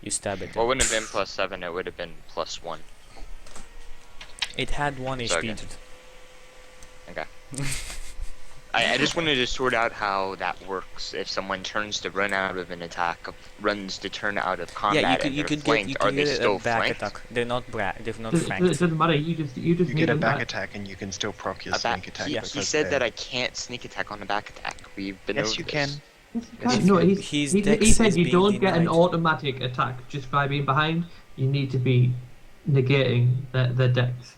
You stab it. Well, it wouldn't have been +7, it would have been +1. It had 1 It's HP. okay. I just wanted to sort out how that works. If someone turns to run out of an attack, runs to turn out of combat, Yeah, and you they're could flanked, get are they a still back flanked? attack. They're not It flanked. doesn't matter. You just You need get a them back back. attack and you can still proc your A back- sneak attack. he because said they're- that I can't sneak attack on a back attack. We've been Yes, over you this. can. Can't- No, His he dex said is you being don't get an denied. automatic attack just by being behind. You need to be negating their dex.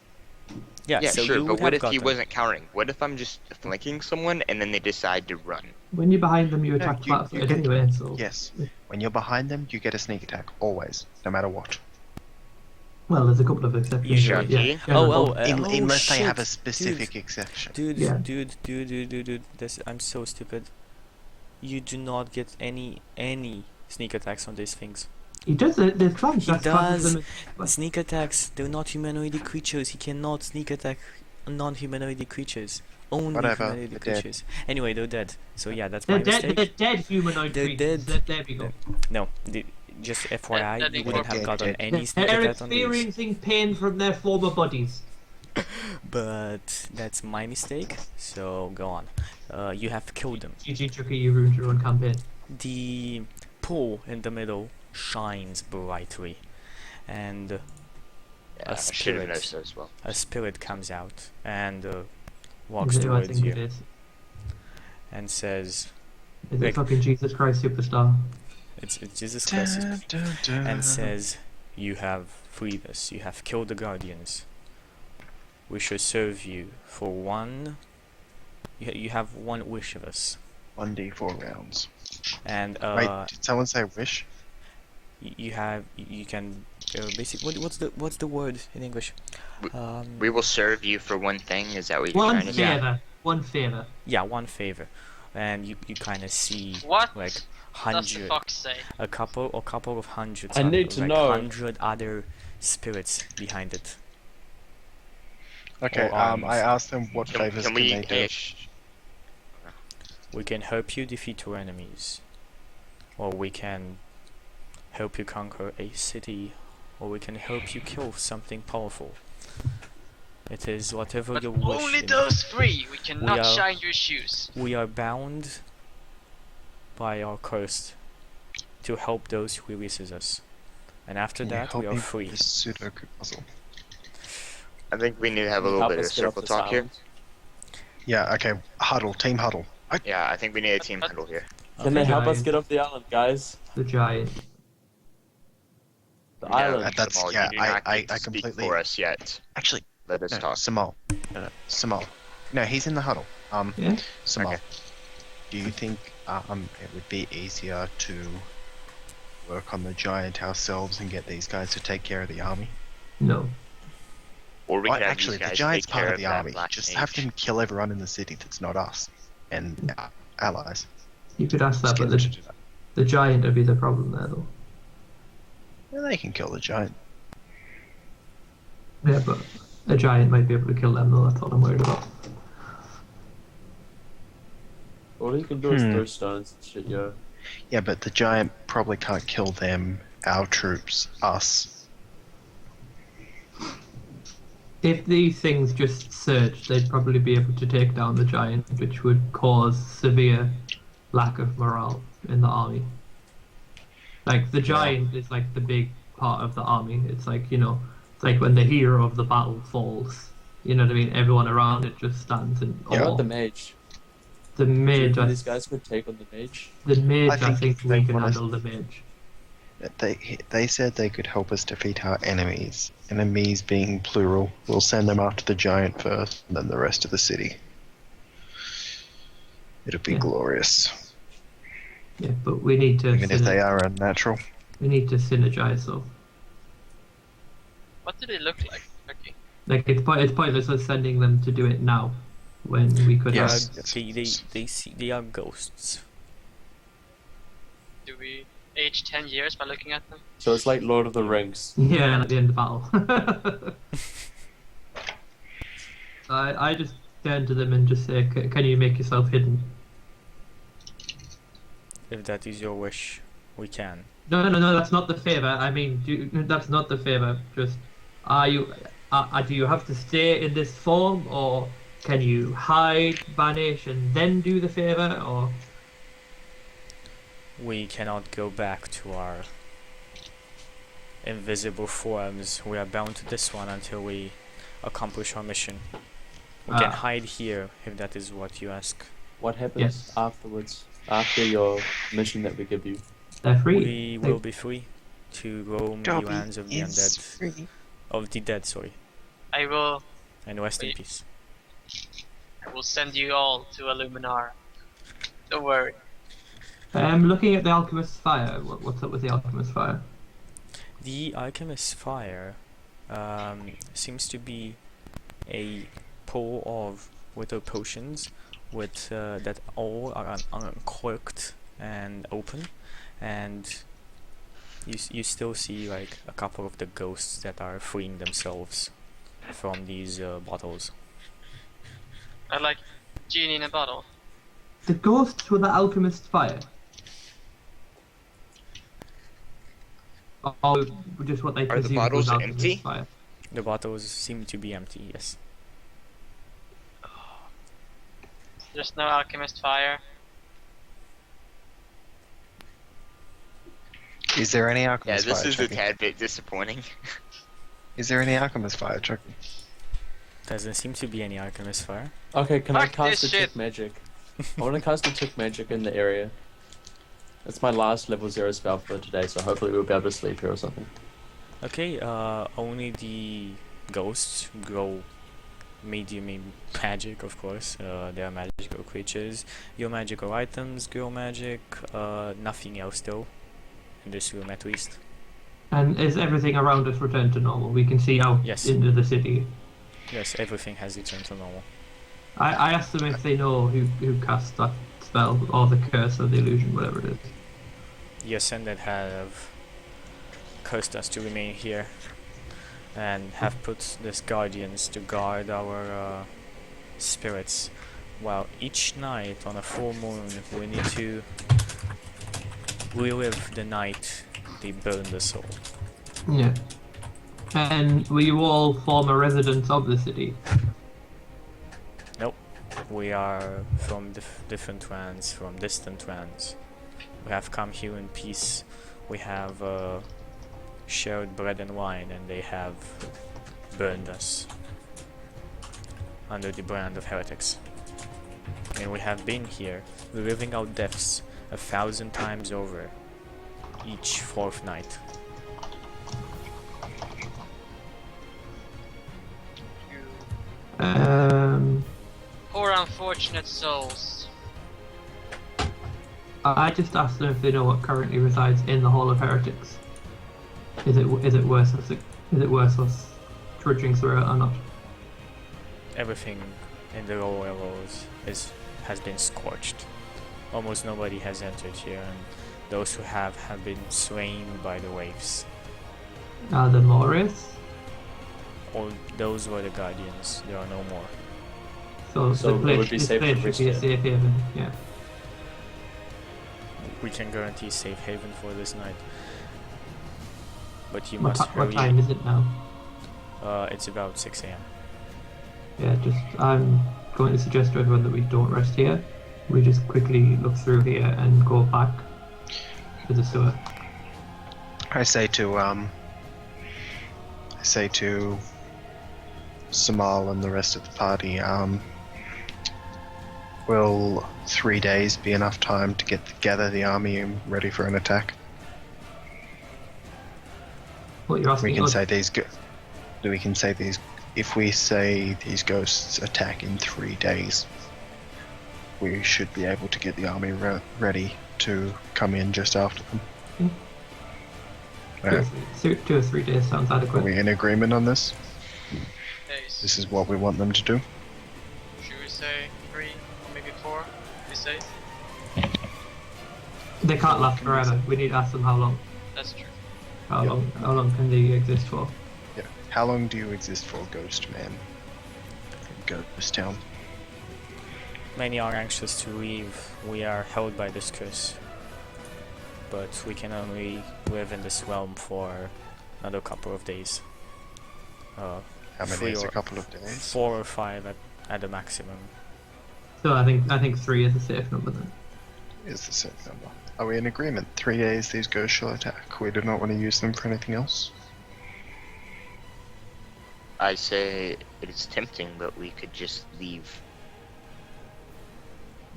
Yeah, so sure, you but would what have if he gotten. wasn't countering? What if I'm just flanking someone and then they decide to run? When you're behind them, you No, attack you flat-footed can- anyway. So Yes. When you're behind them, you get a sneak attack. Always. No matter what. well, there's a couple of exceptions. Usually. but yeah, Oh, general- Unless they have a shit, specific exception. Dude, Yeah. dude, this I'm so stupid. You do not get any sneak attacks on these things. He does it. There's trunks. He That's part of does. them. Sneak attacks, they're not humanoid creatures. He cannot sneak attack non-humanoid creatures. Only Whatever, humanoid they're dead. creatures. Anyway, they're dead. So yeah, that's They're my dead. mistake. They're dead humanoid They're creatures. dead. There we go. No, just FYI, That you they wouldn't were have gotten dead. any sneak They're attack on these. experiencing pain from their former bodies. But that's my mistake. So go on. You have killed them. GG Chucky, you ruined your own campaign. The pool in the middle shines brightly, and Yeah, I should have noticed that as well. a spirit comes out and walks Is it who I towards think it you is? and says, Is Like- it fucking Jesus Christ Superstar? it's Jesus Christ, and says, "You have freed us. You have killed the guardians. We shall serve you for one. You have one wish of us, 1d4 rounds. and Wait, did someone say wish? you can basically what's the word in English? We will serve you for one thing. Is that what you're One trying to say? favor. One favor. Yeah, one favor, and you kind of see What like does the hundred, fox say? a couple of hundreds. I need to like know. 100 other spirits behind it. Okay, Or arms. I asked them what favors Can can we? they do. Hey, We can help you defeat your enemies, or we can help you conquer a city, or we can help you kill something powerful. It is whatever But your wish. only in- those three. We cannot are- shine your shoes. We are bound by our curse to help those who releases us, and after Can you that help we are me free. with this Sudoku puzzle? I think we need to have a little Help bit of us get off circle this talk here. island. Yeah, okay. Huddle, team huddle. Yeah, I think we need a team huddle here. Can they help us Giant. get off the island, guys? The giant. The No, island. that's- Samal, yeah, you do not I get to speak completely- for us yet. Actually, Let us no, talk. Samal. No, Samal. No, he's in the huddle. Yeah. Samal. Okay. Do you think it would be easier to work on the giant ourselves and get these guys to take care of the army? No. Or we Well, could have actually, these guys the giant's take care part of the that army. black Just mage. have them kill everyone in the city that's not us and our allies. You could ask that, Just but get them to do that. the giant would be the problem there, though. Yeah, they can kill the giant. Yeah, but a giant might be able to kill them, though. That's all I'm worried about. All you can do is Hmm. throw stones and shit, yo. Yeah, but the giant probably can't kill them, our troops, us. If these things just surged, they'd probably be able to take down the giant, which would cause severe lack of morale in the army. Like, the giant is like the big part of the army. It's like, it's like when the hero of the battle falls. You know what I mean? Everyone around it just stands in What awe. about the mage? The Do you mage, think these guys could take on the mage? I I think think we they can wanna- handle the mage. They said they could help us defeat our enemies. Enemies being plural. We'll send them after the giant first, and then the rest of the city. It'll be Yeah. glorious, Yeah, but we need to. even if they are unnatural. We need to synergize, though. What do they look like? Okay. Like it's pointless us sending them to do it now. when we could Yes. have. They are ghosts. Do we age 10 years by looking at them? So it's like Lord of the Rings. Yeah, at the end of battle. I just turn to them and just say, "Can you make yourself hidden?" If that is your wish, we can. No, that's not the favor. I mean, that's not the favor. Just, do you have to stay in this form, or can you hide, vanish, and then do the favor, or? We cannot go back to our invisible forms. We are bound to this one until we accomplish our mission. We can hide here if that is what you ask. What happens Yes. afterwards? After your mission that we give you? They're free. We will be free to roam the Dobby lands of the is undead. free. Of the dead, sorry. I will And rest in Wait. peace. send you all to Illuminar. Don't worry. Looking at the alchemist's fire. What's up with the alchemist's fire? The Alchemist's Fire seems to be a pool of withered potions with that all are uncorked and open, and you still see like a couple of the ghosts that are freeing themselves from these bottles. I like genie in a bottle. The ghosts with the alchemist's fire. Or just what they Are the presumed bottles was alchemist's empty? fire. The bottles seem to be empty, yes. There's no alchemist fire. Is there any Yeah, alchemist this fire? is a Chucky? tad bit disappointing. Is there any alchemist fire, Chucky? Doesn't seem to be any Alchemist Fire. Okay, can I Fuck cast this detect shit. magic? I want to cast detect magic in the area. That's my last level 0 spell for today, so hopefully we'll be able to sleep here or something. Okay, only the ghosts grow medium in magic, of course. They are magical creatures. Your magical items grow magic. Nothing else though. In this room, at least. And is everything around us returned to normal? We can see out Yes. into the city. Yes, everything has returned to normal. I asked them if they know who cast that spell or the curse or the illusion, whatever it is. The Ascended have cursed us to remain here, and have put these guardians to guard our spirits. While each night on a full moon, we need to relive the night they burned the soul. Yeah. And will you all former residents of the city? We are from different lands, from distant lands. We have come here in peace. We have shared bread and wine, and they have burned us under the brand of heretics. And we have been here, reliving our deaths 1,000 times over, each fourth night. You poor unfortunate souls. I just asked them if they know what currently resides in the Hall of Heretics. Is it worth us trudging through it or not? Everything in the lower levels has been scorched. Almost nobody has entered here, and those who have been slain by the waves. Are there more wraiths? Or those were the guardians. There are no more. So So the it would place, be this safe to place should be a risk it. safe haven. Yeah. We can guarantee safe haven for this night. But you What, must what hurry. time is it now? It's about 6 a.m. Yeah, I'm going to suggest to everyone that we don't rest here. We just quickly look through here and go back to the sewer. I say to Samal and the rest of the party, will 3 days be enough time to gather the army and ready for an attack? What you're asking We can us? say these. If we say these ghosts attack in 3 days, we should be able to get the army ready to come in just after them. Two or 2 or 3 days sounds Are adequate. we in agreement on this? Days. This is what we want them to do. Should we say say? They can't last forever. We need to ask them how long. That's true. How Yeah. long? How long can they exist for? Yeah. How long do you exist for, Ghost Man? Ghost Town. Many are anxious to leave. We are held by this curse. But we can only live in this realm for another couple of days. How many 3 is a or couple of days? 4 or 5 at the maximum. So I think 3 is a safe number then. Is the same number. Are we in agreement? 3 days these ghosts shall attack. We do not want to use them for anything else. I say it is tempting, but we could just leave.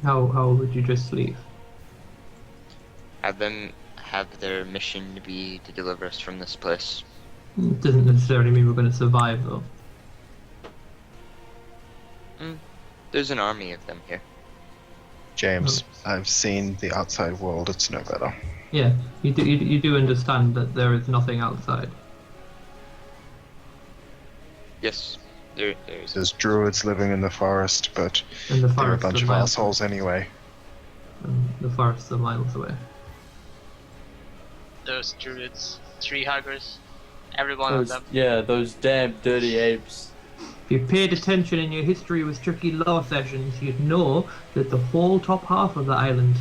How would you just leave? Have them have their mission to be to deliver us from this place. It doesn't necessarily mean we're going to survive though. There's an army of them here. James, I've seen the outside world. It's no better. Yeah, you do understand that there is nothing outside. Yes, there's. There's druids living in the forest, but And the they're a forests bunch are of miles assholes anyway. And the forests are miles away. Those druids, tree huggers, every one of them. Those damn dirty apes. If you paid attention in your history with Tricky Law sessions, you'd know that the whole top half of the island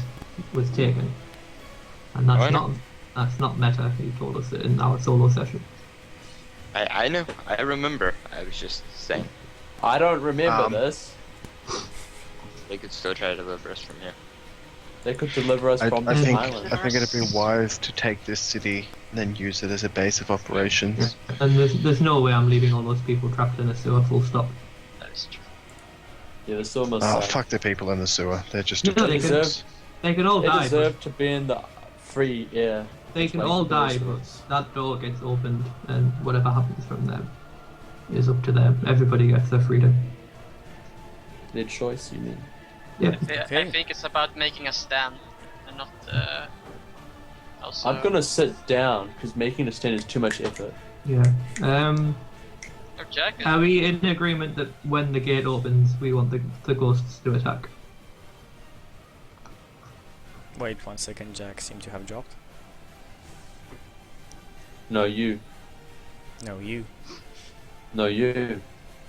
was taken. And Oh, I know. that's not meta, you told us it in our solo session. I know. I remember. I was just saying I don't remember Um, this. they could still try to deliver us from here. They could deliver us I from I this think island. I think it'd be wise to take this city and then use it as a base of operations. And there's no way I'm leaving all those people trapped in a sewer, full stop. That is true. Yeah, the sewer must Oh, suck. fuck the people in the sewer. They're just No, they idiots. They can all They die, but deserve to be in the free air. they Just can like all the die, but Bullshits. that door gets opened and whatever happens from them is up to them. Everybody gets their freedom. Their choice, you mean? Yeah. I Okay. think it's about making a stand and not also. I'm gonna sit down because making a stand is too much effort. Yeah. Or Jack is Are we in agreement that when the gate opens, we want the ghosts to attack? Wait 1 second, Jack seemed to have dropped. No, you. No, you. No, you.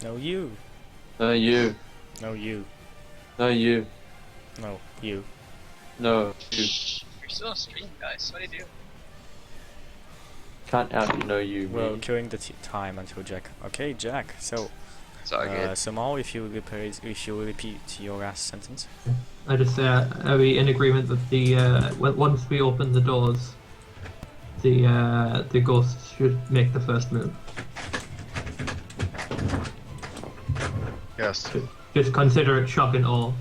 No, you. No, you. No, you. No, you. No, you. No, you. You're still on stream, guys. What do you do? Can't out know you. We're me. killing the time until Jack. Okay, Jack. So, It's all good. Samal, if you repeat your last sentence. I just say, are we in agreement that the once we open the doors, the ghosts should make the first move? Yes. Just consider it shock and awe.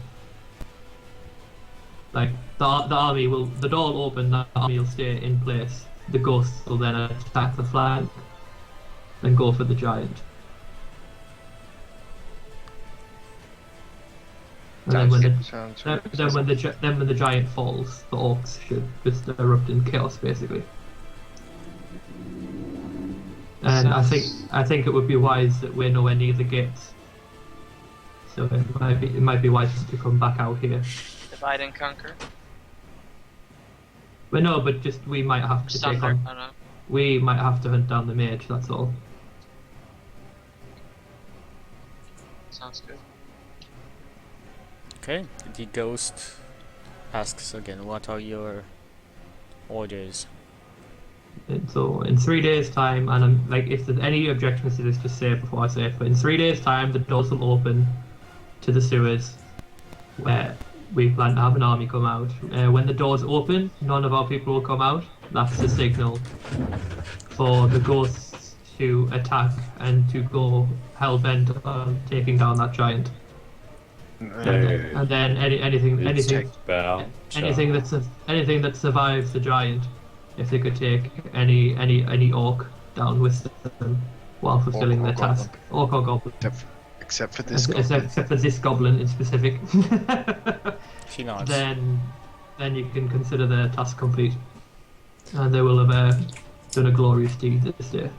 Like the army will, the door will open, the army will stay in place. The ghosts will then attack the flank and go for the giant. And then when the Sounds then when the giant falls, the orcs should just erupt in chaos, basically. And I think it would be wise that we're nowhere near the gates. So it might be wise to come back out here. Divide and conquer. But no, but just we might have to take Sunder. on. I don't know. We might have to hunt down the mage. That's all. Sounds good. Okay, the ghost asks again, what are your orders? And so in 3 days' time, and like if there's any objections to this, just say it before I say it. But in 3 days' time, the doors will open to the sewers, where we plan to have an army come out. When the doors open, none of our people will come out. That's the signal for the ghosts to attack and to go hell bent on taking down that giant. And then anything that survives the giant, if they could take any orc down with them while fulfilling their goblin. task, orc or goblin, Except for this. except for this goblin in specific, He nods. then you can consider their task complete, and they will have done a glorious deed this day.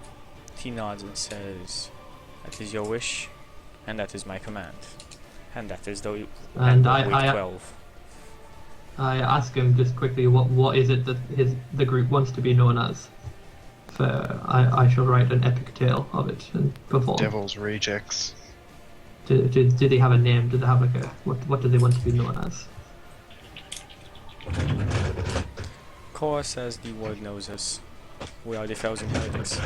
He nods and says, that is your wish, and that is my command. And that is the And end of week I 12. I ask him just quickly what is it that the group wants to be known as. I shall write an epic tale of it and perform. Devil's Rejects. Do they have a name? Do they have like a what do they want to be known as? Of course, as the world knows us, we are the Thousand Heretics.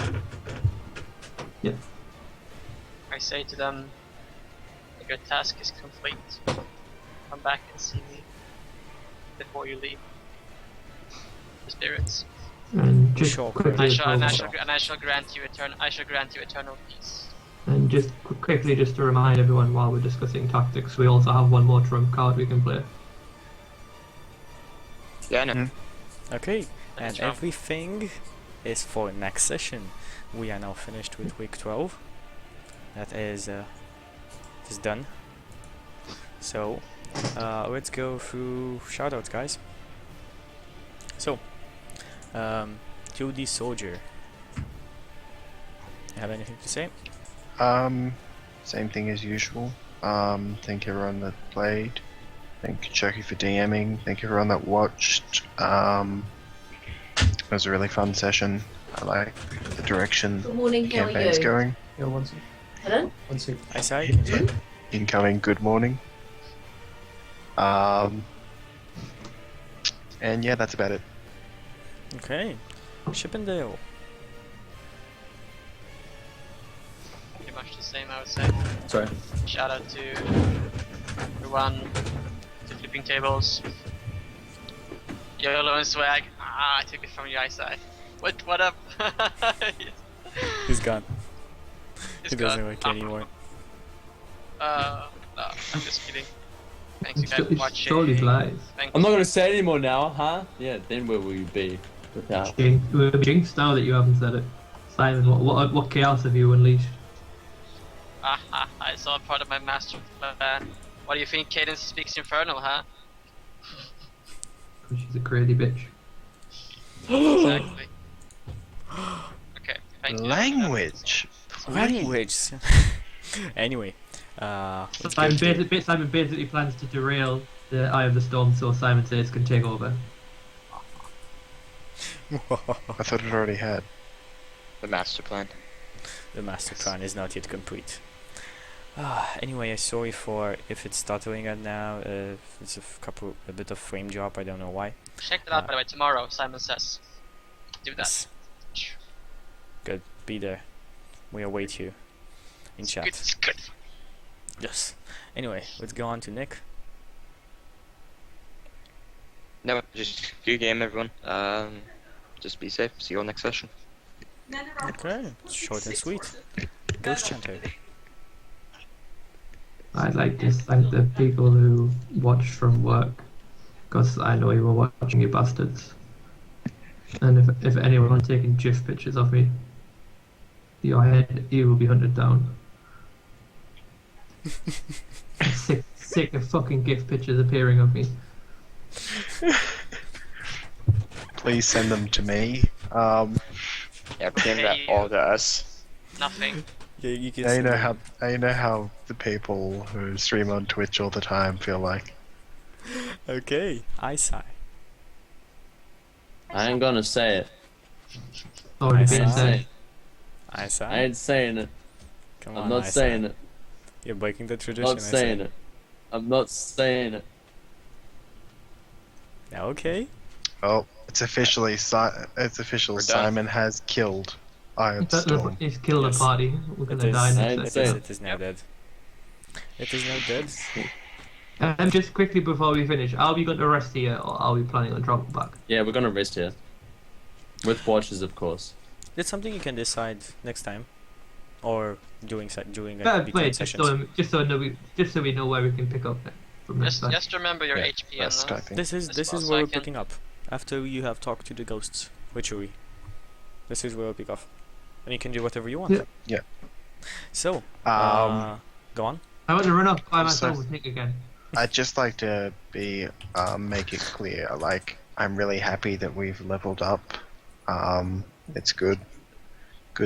I say to them, your task is complete. Come back and see me before you leave. The spirits. And just Sure. quickly, I shall grant you eternal peace. and just quickly, just to remind everyone while we're discussing tactics, we also have one more trump card we can play. Yeah, I know. Okay, and That's right. everything is for next session. We are now finished with week 12. That is done. So let's go through shoutouts, guys. So, to the soldier. You have anything to say? Same thing as usual. Thank everyone that played. Thank Chucky for DMing. Thank everyone that watched. It was a really fun session. I like the direction Good morning, the how are campaign's you? going. Yeah, one sec. Pardon? One sec. I say. Incoming good morning. And yeah, that's about it. Okay, Chippendale. Pretty much the same, I would say. Sorry. Shout out to everyone, to Flipping Tables. YOLO and Swag. I took it from your eyesight. What up? He's gone. It's He doesn't gone. like anymore. No, I'm just kidding. Thanks you guys for It's watching. solely lies. Thanks. I'm not gonna say it anymore now, huh? Yeah, then where will you be without? We're jinxed now that you haven't said it. Simon, what chaos have you unleashed? I saw part of my master plan. What do you think Cadence speaks Infernal, huh? She's a crazy bitch. Exactly. Okay, thank you. Language. Language. Anyway, let's go Simon to- basically plans to derail the Eye of the Storm so Simon Says can take over. I thought it already had. The master plan. The master plan is not yet complete. Anyway, sorry for if it's stuttering at now. It's a bit of frame drop. I don't know why. Check that out, by the way, tomorrow, Simon Says. Do that. Yes. Good. Be there. We await you in It's chat. good, it's good. Yes. Anyway, let's go on to Nick. No, just good game, everyone. Just be safe. See you all next session. Okay, short and sweet. Ghost Chanter. I'd like to thank the people who watched from work, because I know you were watching, you bastards. And if anyone taking GIF pictures of me, you will be hunted down. I'm sick of fucking GIF pictures appearing of me. Please send them to me. Yeah, bring that Hey, all to us. Nothing. Yeah, you can I see know me. how the people who stream on Twitch all the time feel like. Okay, I sigh. I ain't gonna say it. Already I been saw said. it. I sigh. I ain't saying it. Come I'm on, not I saying sigh. it. You're breaking the I'm tradition. not saying it. I'm not saying it. Okay. Oh, it's official. We're done. Simon has killed Iron Storm. He's killed Yes. a party. We're It gonna is, die I next ain't it second. is, saying- it is now dead. It is now dead. And just quickly before we finish, are we going to rest here or are we planning on dropping back? Yeah, we're gonna rest here. With watches, of course. It's something you can decide next time, or during between Wait, sessions. just so we know where we can pick up from next time. Just remember your Yeah, HP That's and typing. This is As well, so where I we're can- picking up after you have talked to the ghosts witchery. This is where we'll pick off, and you can do whatever you want. Yeah. Yeah. So, go on. I want to run off by I'm myself so- with Nick again. I'd just like to make it clear, like, I'm really happy that we've leveled up. It's good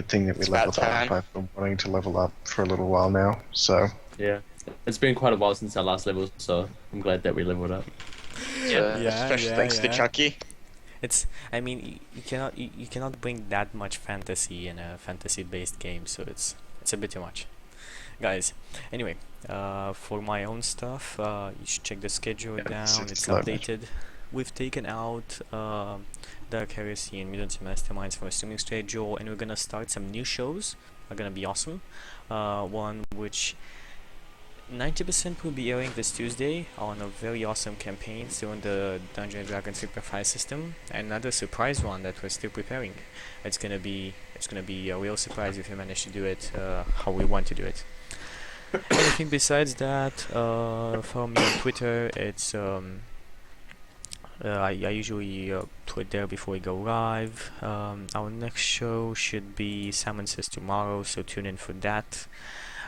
thing that we It's about leveled up. time. I've been wanting to level up for a little while now, so Yeah. It's been quite a while since our last level, so I'm glad that we leveled up. Yeah, Special yeah, thanks to yeah. Chucky. It's, I mean, you cannot bring that much fantasy in a fantasy-based game, so it's a bit too much, guys. Anyway, for my own stuff, you should check the schedule down. It's slow, man. updated. We've taken out Dark Heresy and Mutants and Masterminds from a streaming schedule, and we're gonna start some new shows. Are gonna be awesome. One which 90% will be airing this Tuesday on a very awesome campaign still in the Dungeons & Dragons 3.5 system, and another surprise one that we're still preparing. It's gonna be a real surprise if we manage to do it how we want to do it. Anything besides that, follow me on Twitter. It's I usually tweet there before we go live. Our next show should be Simon Says tomorrow, so tune in for that.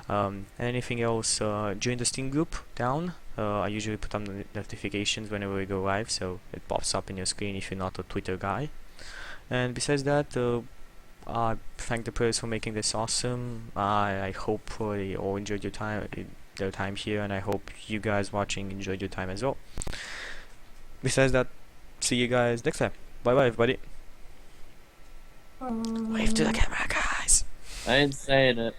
And anything else, join the Steam group down. I usually put on the notifications whenever we go live, so it pops up in your screen if you're not a Twitter guy. And besides that, I thank the players for making this awesome. I hope they all enjoyed their time here, and I hope you guys watching enjoyed your time as well. Besides that, see you guys next time. Bye bye, everybody. Wave to the camera, guys. I ain't saying it.